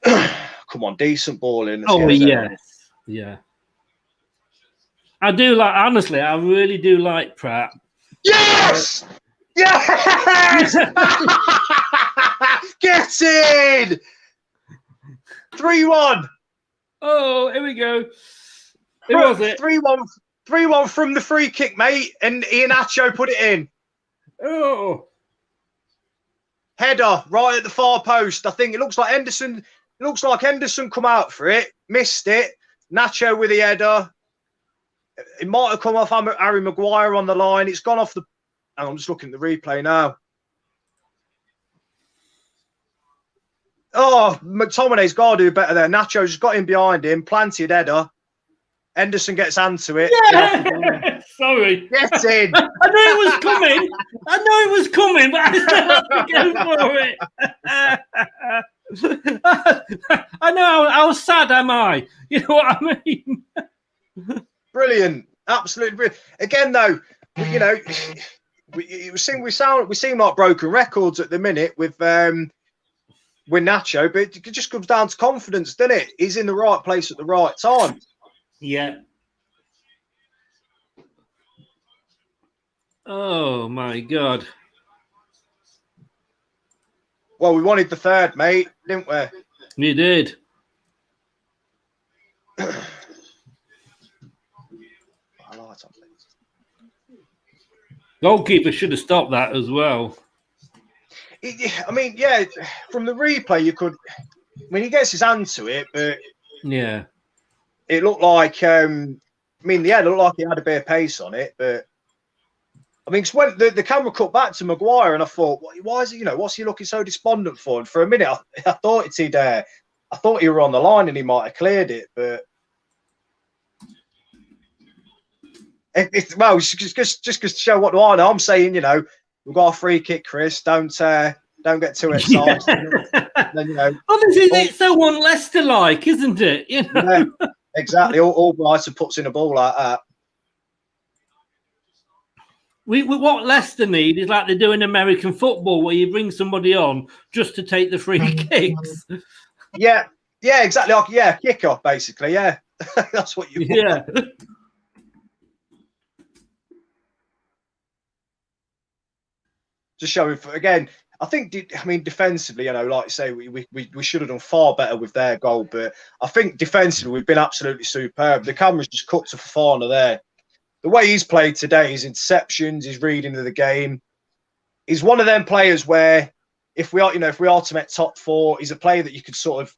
Come on, decent ball in. Oh, yes. Yeah. I do like, honestly, I really do like Pratt. Yes! Yes! Get in! 3-1. Oh, here we go. Who was it? 3-1 from the free kick, mate. And Iheanacho put it in. Oh. Header right at the far post. I think it looks like Henderson. It looks like Henderson come out for it, missed it. Nacho with the header. It might have come off Harry Maguire on the line. It's gone off the. I'm just looking at the replay now. Oh, McTominay's got to do better there. Nacho just got in behind him, planted header. Henderson gets onto it. Yeah. Sorry. Get in. I knew it was coming. But I still had to go for it. I know. How sad am I? You know what I mean? Brilliant. Absolutely brilliant. Again, though, you know, we seem like broken records at the minute with Nacho, but it just comes down to confidence, doesn't it? He's in the right place at the right time. Yeah. Oh my God. Well, we wanted the third, mate, didn't we? You did. Goalkeeper should have stopped that as well. I mean, yeah, from the replay, you could. I mean, he gets his hand to it, but yeah, it looked like. I mean, yeah, it looked like he had a bit of pace on it, but I mean, when the camera cut back to Maguire, and I thought, why is he? You know, what's he looking so despondent for? And for a minute, I thought he'd. I thought he were on the line and he might have cleared it, but. Well, just to show what do I know. I'm saying, you know, we've got a free kick, Chris. Don't get too excited. Then, you know, it's so un-Leicester-like, isn't it? You know? Yeah, exactly. All Brighton puts in a ball like that. What Leicester need is like they do in American football, where you bring somebody on just to take the free kicks. Yeah, exactly. Like, yeah, kick off basically. Yeah, that's what you. Yeah. Just showing again. I think. Defensively, you know, like I say, we should have done far better with their goal. But I think defensively, we've been absolutely superb. The camera's just cut to Fofana there. The way he's played today, his interceptions, his reading of the game, he's one of them players where if we are to make top four, he's a player that you could sort of.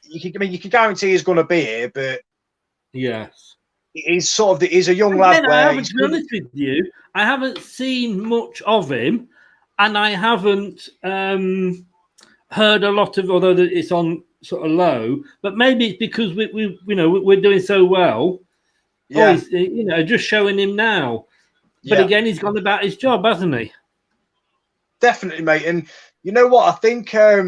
You can guarantee he's going to be here, but yes. He's a young lad. To be honest with you, I haven't seen much of him, and I haven't heard a lot of. Although it's on sort of low, but maybe it's because we're doing so well. Yeah, just showing him now. But again, he's gone about his job, hasn't he? Definitely, mate. And you know what? I think. I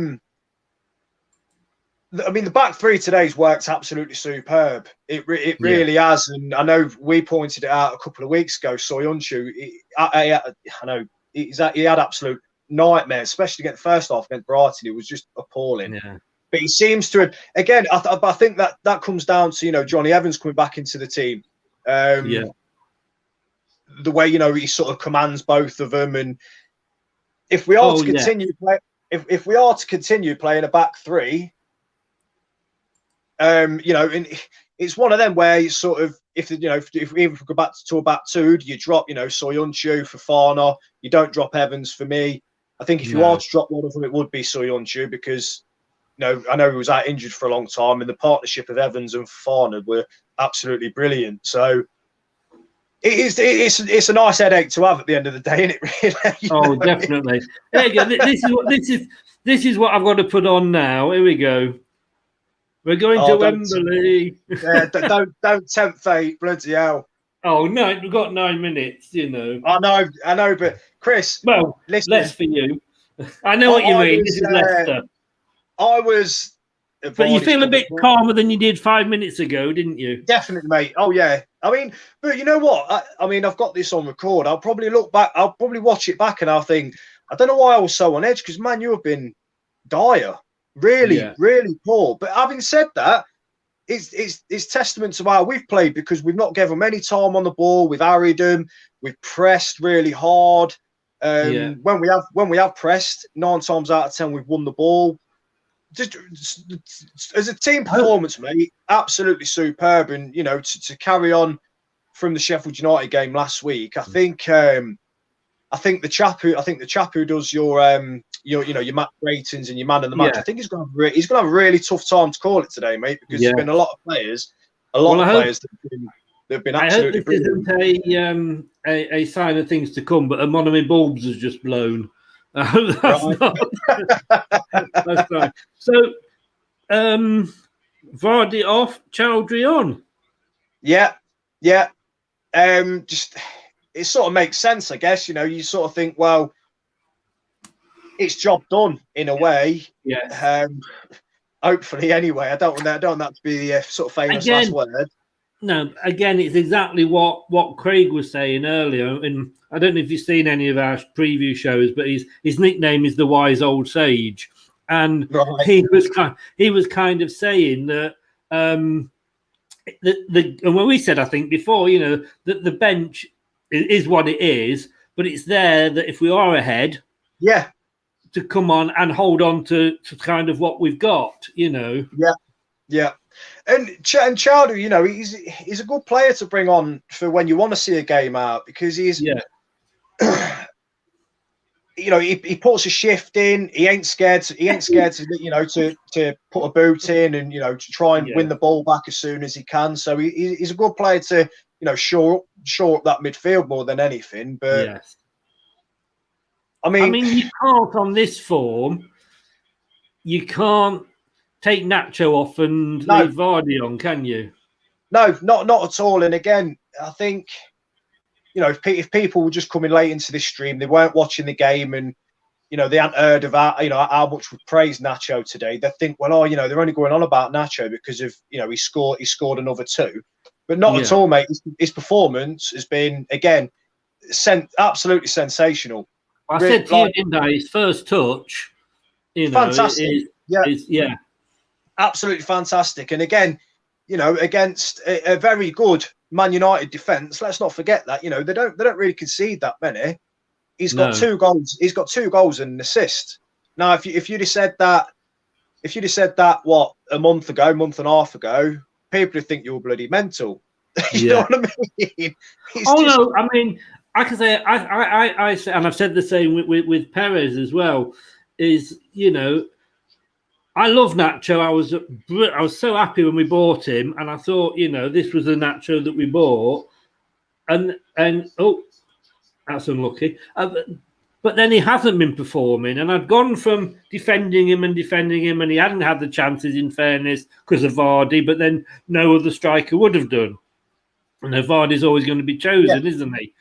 mean, the back three today's worked absolutely superb. It really has, and I know we pointed it out a couple of weeks ago. Soyuncu, I know he had absolute nightmares, especially against the first half against Brighton. It was just appalling. Yeah. But he seems to have, again. I think that comes down to Johnny Evans coming back into the team. The way he sort of commands both of them, and if we are to continue if we are to continue playing a back three. And it's one of them where you sort of, if we go back to a back two, you drop, Soyuncu for Fofana. You don't drop Evans for me. I think if you are to drop one of them, it would be Soyuncu because, I know he was out injured for a long time, and the partnership of Evans and Fofana were absolutely brilliant. So it's a nice headache to have at the end of the day, isn't it? Really? Oh, definitely. There you go. This is what I've got to put on now. Here we go. We're going to Wembley. Yeah, don't tempt fate, bloody hell. Oh no, we've got 9 minutes. I know, but Chris. Well, less for you. I know what you mean. This is Leicester. I was, but you feel a bit calmer than you did 5 minutes ago, didn't you? Definitely, mate. Oh yeah. I mean, but you know what? I mean, I've got this on record. I'll probably look back. I'll probably watch it back, and I'll think. I don't know why I was so on edge, because Man U have been dire, really, really poor. But having said that, it's testament to how we've played, because we've not given them any time on the ball. We've harried them. We've pressed really hard. When we have pressed, 9 times out of 10 we've won the ball. Just as a team performance, mate, absolutely superb. And to carry on from the Sheffield United game last week, I think the chap who does your match ratings and your man of the match, I think he's going to have a really tough time to call it today, mate, because there's been a lot of players that have been absolutely brilliant. Isn't a sign of things to come, but one of my bulbs has just blown. That's right. So, Vardy off, Chowdhury on. Yeah. Just it sort of makes sense, I guess. You sort of think, well, it's job done in a way. Yeah. Hopefully, anyway. I don't want that to be the sort of famous last word. No, again, it's exactly what Craig was saying earlier, and I don't know if you've seen any of our preview shows, but his nickname is the Wise Old Sage, and he was kind of saying that and when we said, I think before, that the bench is what it is, but it's there that if we are ahead, to come on and hold on to kind of what we've got, Yeah. And Chowdhury, he's a good player to bring on for when you want to see a game out, because he's, he puts a shift in. He ain't scared to to put a boot in and to try and win the ball back as soon as he can. So he's a good player to shore up that midfield more than anything. But I mean, you can't on this form. You can't take Nacho off and leave Vardy on, can you? No, not at all. And again, I think, if people were just coming late into this stream, they weren't watching the game, and they hadn't heard of how much we praised Nacho today, they think, well, they're only going on about Nacho because of he scored another 2, but not at all, mate. His performance has been, again, absolutely sensational. I said to you, didn't I? His first touch, fantastic. Absolutely fantastic. And again, against a very good Man United defence, let's not forget that, they don't really concede that many. He's got 2 goals. He's got 2 goals and an assist. Now, if you'd have said that, what, a month and a half ago, people would think you were bloody mental. You know what I mean? No, I mean, I can say, I say, and I've said the same with Perez as well, is, I love Nacho. I was so happy when we bought him, and I thought, this was the Nacho that we bought, and that's unlucky. But then he hasn't been performing, and I'd gone from defending him, and he hadn't had the chances, in fairness, because of Vardy. But then no other striker would have done. And Vardy's always going to be chosen, isn't he?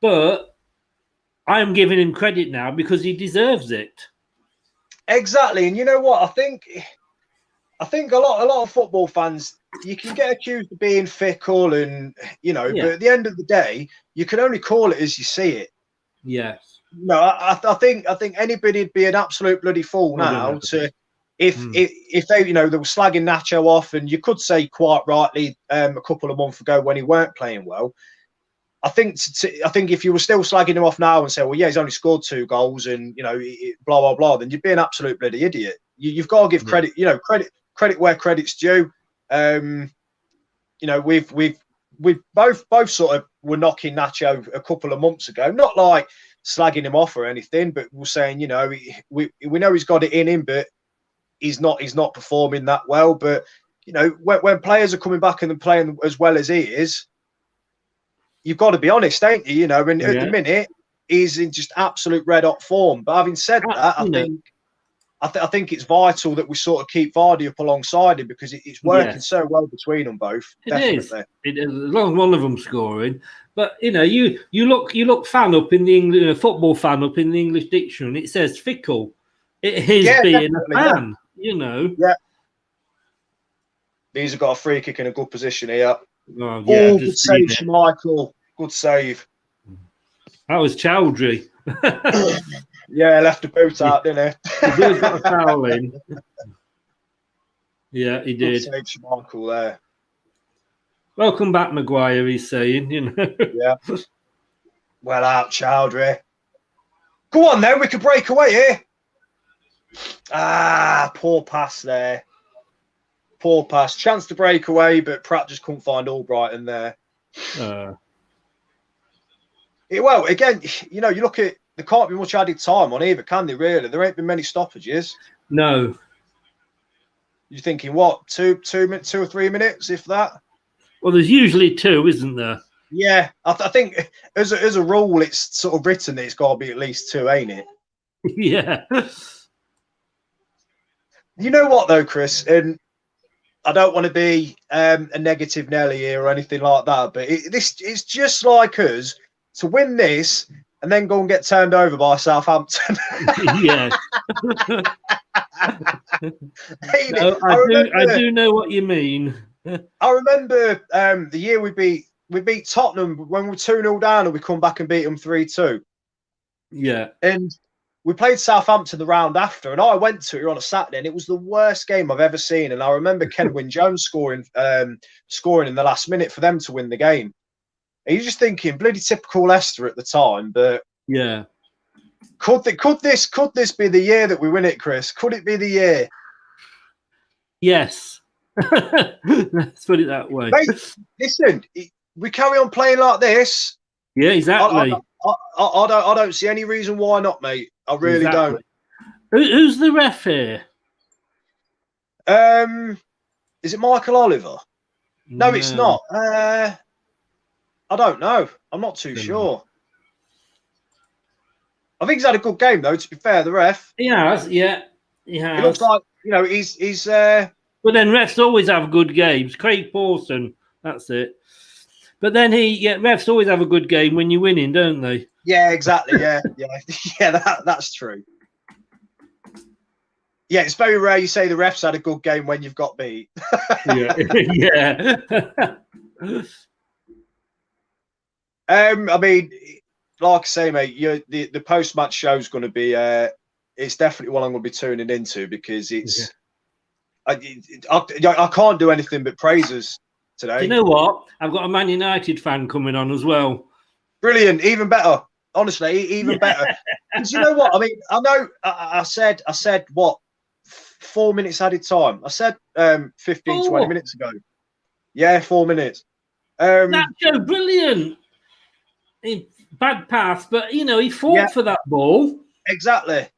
But I am giving him credit now because he deserves it. Exactly, and you know what? I think a lot of football fans, you can get accused of being fickle, and but at the end of the day, you can only call it as you see it. Yes. No, I think anybody'd be an absolute bloody fool now to if they they were slagging Nacho off, and you could say quite rightly a couple of months ago when he weren't playing well. I think if you were still slagging him off now and say, well, he's only scored 2 goals and blah blah blah, then you'd be an absolute bloody idiot. You've got to give credit, credit where credit's due. We both sort of were knocking Nacho a couple of months ago, not like slagging him off or anything, but we're saying, we know he's got it in him, but he's not performing that well. But when players are coming back and playing as well as he is, you've got to be honest, ain't you? And at the minute, he's in just absolute red hot form. But having said that, I think it's vital that we sort of keep Vardy up alongside him, because it's working so well between them both. It is. As long as one of them's scoring. But you look fan up in the English football fan up in the English dictionary, and it says fickle. It is being a fan. Yeah. These have got a free kick in a good position here. Oh, good save, Michael. Good save. That was Chowdhury. Yeah, left the boot out, didn't he? He's got a foul in. Yeah, he did. Good save, Schmeichel there. Welcome back, Maguire, he's saying, Yeah. Well out, Chowdhury. Go on then, we could break away here. Ah, poor pass there. Poor pass. Chance to break away, but Pratt just couldn't find Albrighton there. Well, again, you look at, there can't be much added time on either, can they, really? There ain't been many stoppages. No. You're thinking, what, two or 3 minutes, if that? Well, there's usually 2, isn't there? Yeah, I think as a rule, it's sort of written that it's got to be at least 2, ain't it? Yeah. You know what, though, Chris? And I don't want to be a negative Nelly here or anything like that, but it's just like us to win this and then go and get turned over by Southampton. Yeah. I do know what you mean. I remember the year we beat Tottenham when we were 2-0 down and we come back and beat them 3-2. Yeah. And we played Southampton the round after, and I went to it on a Saturday, and it was the worst game I've ever seen. And I remember Ken Wynne-Jones scoring in the last minute for them to win the game. And you're just thinking, bloody typical Leicester at the time, but yeah. Could this be the year that we win it, Chris? Could it be the year? Yes. Let's put it that way. Mate, listen, we carry on playing like this. Yeah, exactly. I don't see any reason why not, mate. I really don't. Who's the ref here? Is it Michael Oliver? No, it's not. I don't know. I'm not too sure. I think he's had a good game, though, to be fair, the ref. He has, yeah. He has. It looks like, he's But then refs always have good games. Craig Pawson, that's it. But then refs always have a good game when you're winning, don't they? Yeah, exactly. Yeah, that's true. Yeah, it's very rare you say the refs had a good game when you've got beat. Yeah, yeah. I mean, like I say, mate, the post-match show is going to be. It's definitely one I'm going to be tuning into because it's. Yeah. I can't do anything but praises today. You know what? I've got a Man United fan coming on as well. Brilliant, even better. Honestly, even better. Because you know what? I mean, I know. I said what 4 minutes added time. I said 15, 20 minutes ago. Yeah, 4 minutes. Nacho, brilliant. Bad pass, but he fought for that ball. Exactly.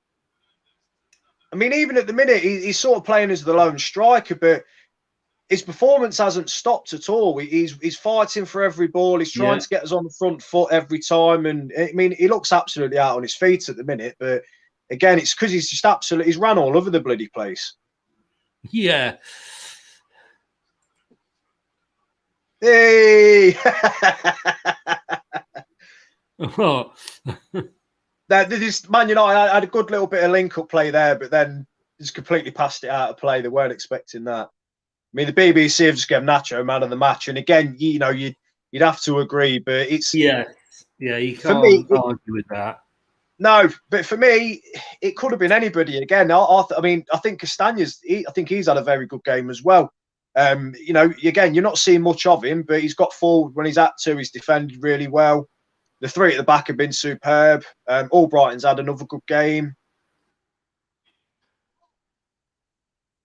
I mean, even at the minute, he's sort of playing as the lone striker, but his performance hasn't stopped at all. He's fighting for every ball. He's trying to get us on the front foot every time. And I mean, he looks absolutely out on his feet at the minute. But again, it's because he's just he's ran all over the bloody place. Yeah. Hey! Oh. This Man United had a good little bit of link-up play there, but then just completely passed it out of play. They weren't expecting that. I mean, the BBC have just given Nacho man of the match, and again, you'd have to agree, but it's you can't argue with that. No, but for me, it could have been anybody. Again, I think Castaña's. I think he's had a very good game as well. Again, you're not seeing much of him, but he's got forward when he's had to. He's defended really well. The three at the back have been superb. Albrighton's had another good game.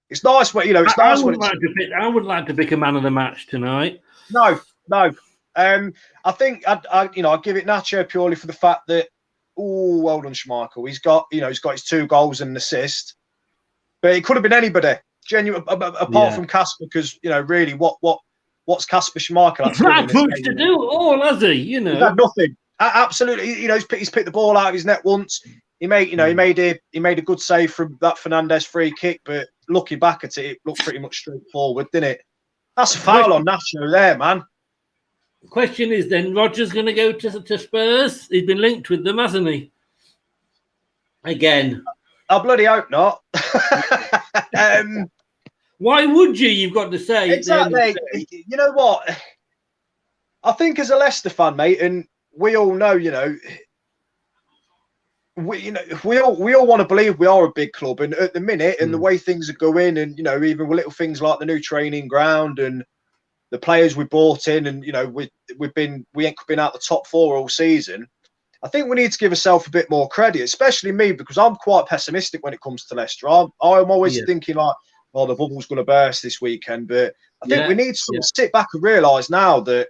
It's nice when it's nice when I would like to pick a man of the match tonight. No. I think I'd give it Nacho purely for the fact that well done, Schmeichel. He's got his 2 goals and an assist, but it could have been anybody. Genuine apart from Casper, because really what's Casper Schmeichel? He's not much to do at all, has he? He's had nothing. Absolutely, he's picked the ball out of his net once. He made a good save from that Fernandez free kick, but looking back at it looked pretty much straightforward, didn't it? That's a foul on Nacho there, man. The question is then, Rodgers going to go to Spurs? He's been linked with them, hasn't he? Again. I bloody hope not. Why would you? You've got to say. Exactly. You know what? I think as a Leicester fan, mate, and we all know, we all want to believe we are a big club, and at the minute, and the way things are going, and even with little things like the new training ground and the players we brought in, and we ain't been out the top 4 all season. I think we need to give ourselves a bit more credit, especially me, because I'm quite pessimistic when it comes to Leicester. I'm always thinking like, oh, the bubble's going to burst this weekend. But I think we need to sort of sit back and realise now that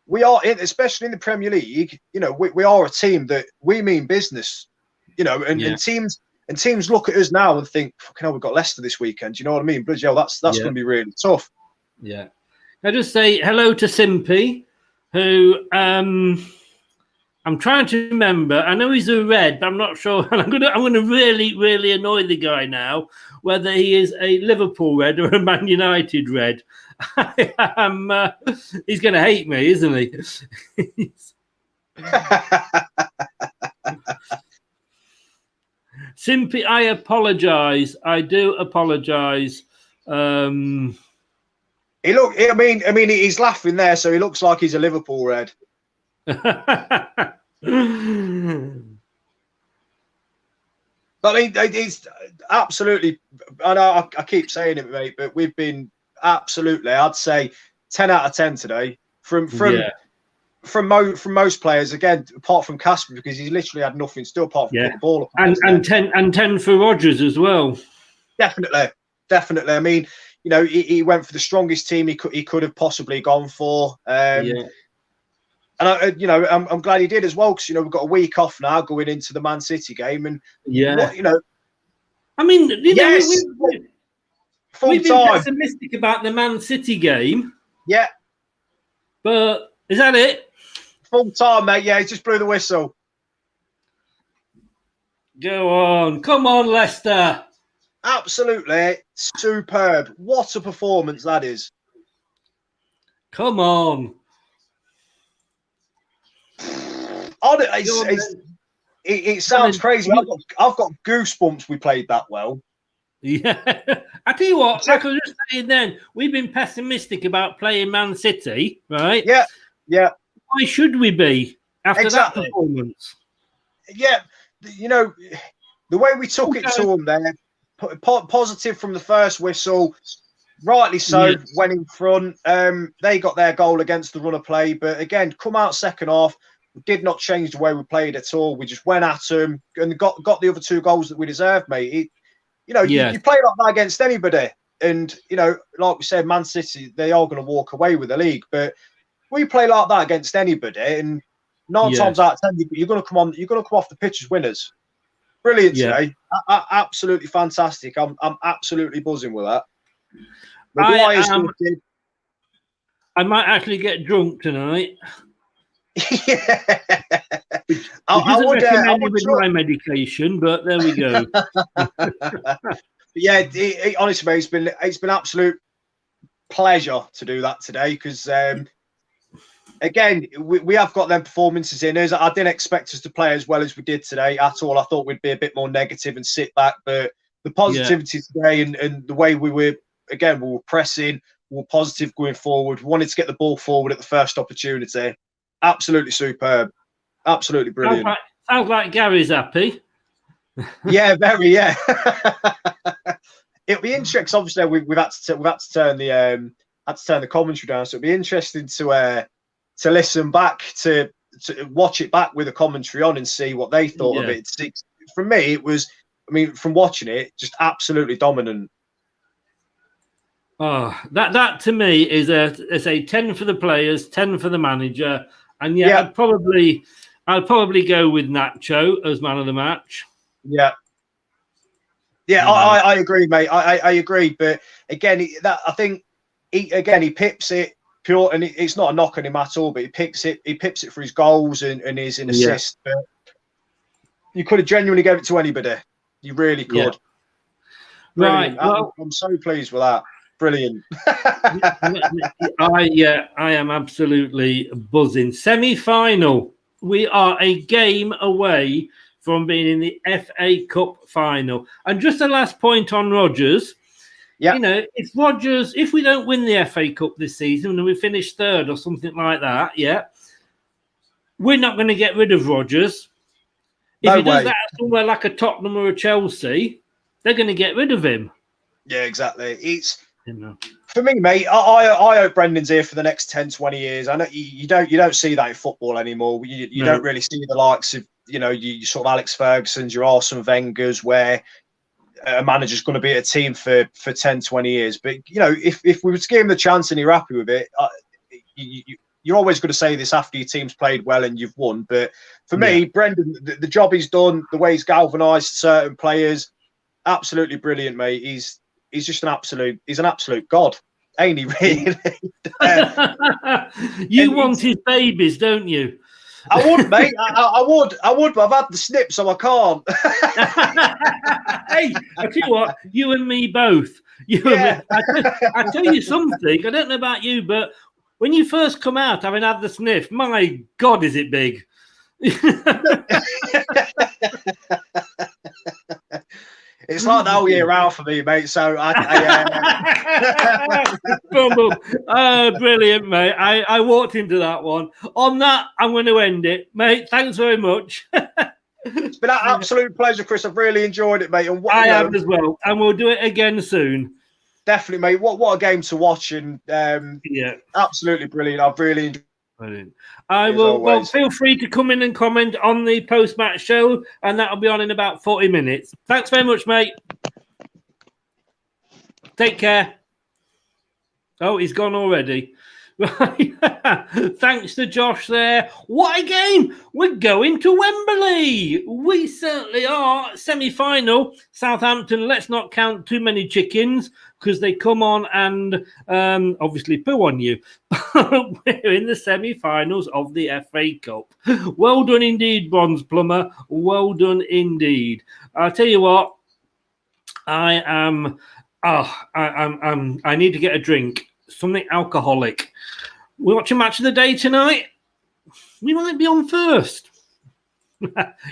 we are, especially in the Premier League, we are a team that we mean business, and teams look at us now and think, fucking hell, we've got Leicester this weekend. Do you know what I mean? Bloody hell, that's going to be really tough. Yeah. I just say hello to Simpy, who I'm trying to remember. I know he's a red, but I'm not sure. And I'm gonna really, really annoy the guy now, whether he is a Liverpool red or a Man United red. He's going to hate me, isn't he? Simpy, I apologise. I do apologise. He's laughing there, so he looks like he's a Liverpool red. But it's absolutely, I know I keep saying it, mate, but we've been absolutely, I'd say 10 out of 10 today from most players, again, apart from Casper, because he's literally had nothing still apart from the ball. And 10 for Rodgers as well. Definitely. I mean, he went for the strongest team he could have possibly gone for. And I'm glad he did as well, because we've got a week off now going into the Man City game, and I mean, we've been time. pessimistic about the Man City game. Yeah, but is that it? Full time, mate. Yeah, he just blew the whistle. Go on, come on, Leicester. Absolutely superb. What a performance that is. Come on. It sounds crazy. I've got goosebumps. We played that well. Yeah. I tell you what, like I was just saying then, we've been pessimistic about playing Man City, right? Yeah. Why should we be after that performance? Yeah. The way we took it to them there, positive from the first whistle, rightly so, went in front. They got their goal against the run of play, but again, come out second half, we did not change the way we played at all. We just went at them and got the other 2 goals that we deserved, mate. You play like that against anybody, and like we said, Man City, they are going to walk away with the league, but we play like that against anybody, and 9 times out of 10, you're going to come off the pitch as winners. Brilliant today, absolutely fantastic. I'm absolutely buzzing with that. I might actually get drunk tonight. I would with my medication, but there we go. Honestly, mate, it's been absolute pleasure to do that today, because again, we have got them performances in us. I didn't expect us to play as well as we did today at all. I thought we'd be a bit more negative and sit back, but the positivity today and the way we were pressing, we were positive going forward. We wanted to get the ball forward at the first opportunity. Absolutely superb. Absolutely brilliant. Sounds like Gary's happy. Yeah, very. Yeah. It'll be interesting. Obviously, we've had to turn the commentary down, so it'll be interesting to listen back to watch it back with the commentary on and see what they thought of it. For me, it was. I mean, from watching it, just absolutely dominant. Oh, that to me is a 10 for the players, 10 for the manager. And I'd probably go with Nacho as man of the match. Yeah, I agree, mate. I agree, but again, I think he pips it pure, and it's not a knock on him at all. But he pips it for his goals and his assist. But you could have genuinely gave it to anybody. You really could. Right. Well, I'm so pleased with that. Brilliant. I am absolutely buzzing. Semi-final. We are a game away from being in the FA Cup final. And just a last point on Rodgers. Yeah. If we don't win the FA Cup this season and we finish 3rd or something like that, we're not going to get rid of Rodgers. If he does that somewhere like a Tottenham or a Chelsea, they're going to get rid of him. Yeah, exactly. It's You know. for me, mate. I hope Brendan's here for the next 10, 20 years. I know you don't see that in football anymore. You don't really see the likes of you sort of Alex Ferguson's, your Arsene Wenger's, where a manager's going to be at a team for 10, 20 years. But if we were to give him the chance and you're happy with it, you're always going to say this after your team's played well and you've won. But for me, Brendan, the job he's done, the way he's galvanised certain players, absolutely brilliant, mate. He's just an absolute god, ain't he? Really? You want his babies, don't you? I would, mate. I would, but I've had the snip, so I can't. Hey, I tell you what, you and me both. I tell you something. I don't know about you, but when you first come out having had the sniff, my God, is it big? It's like the whole year round for me, mate. So brilliant, mate. I walked into that one. On that, I'm going to end it, mate. Thanks very much. It's been an absolute pleasure, Chris. I've really enjoyed it, mate. And I have as well, and we'll do it again soon. Definitely, mate. What a game to watch, and absolutely brilliant. I've really enjoyed. Brilliant. I will. Well, feel free to come in and comment on the post-match show, and that'll be on in about 40 minutes. Thanks very much, mate. Take care. Oh, he's gone already. Right. Thanks to Josh there. What a game! We're going to Wembley. We certainly are. Semi-final. Southampton. Let's not count too many chickens because they come on and obviously poo on you. We're in the semi-finals of the FA Cup. Well done indeed, Bronze Plumber. Well done indeed. I'll tell you what. I need to get a drink. Something alcoholic. We're watching Match of the Day tonight. We might be on first.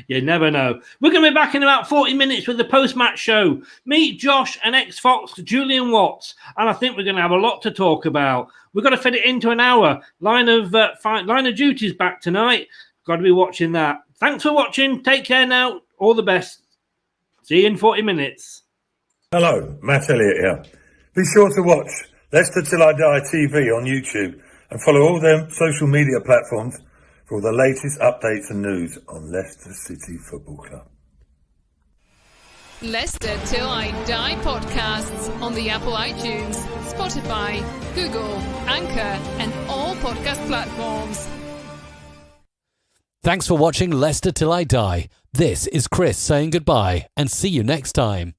You never know. We're going to be back in about 40 minutes with the post-match show. Meet Josh and ex-Fox Julian Watts. And I think we're going to have a lot to talk about. We've got to fit it into an hour. Line of Duty's back tonight. Got to be watching that. Thanks for watching. Take care now. All the best. See you in 40 minutes. Hello, Matt Elliott here. Be sure to watch Leicester Till I Die TV on YouTube and follow all their social media platforms for all the latest updates and news on Leicester City Football Club. Leicester Till I Die podcasts on the Apple iTunes, Spotify, Google, Anchor, and all podcast platforms. Thanks for watching Leicester Till I Die. This is Chris saying goodbye and see you next time.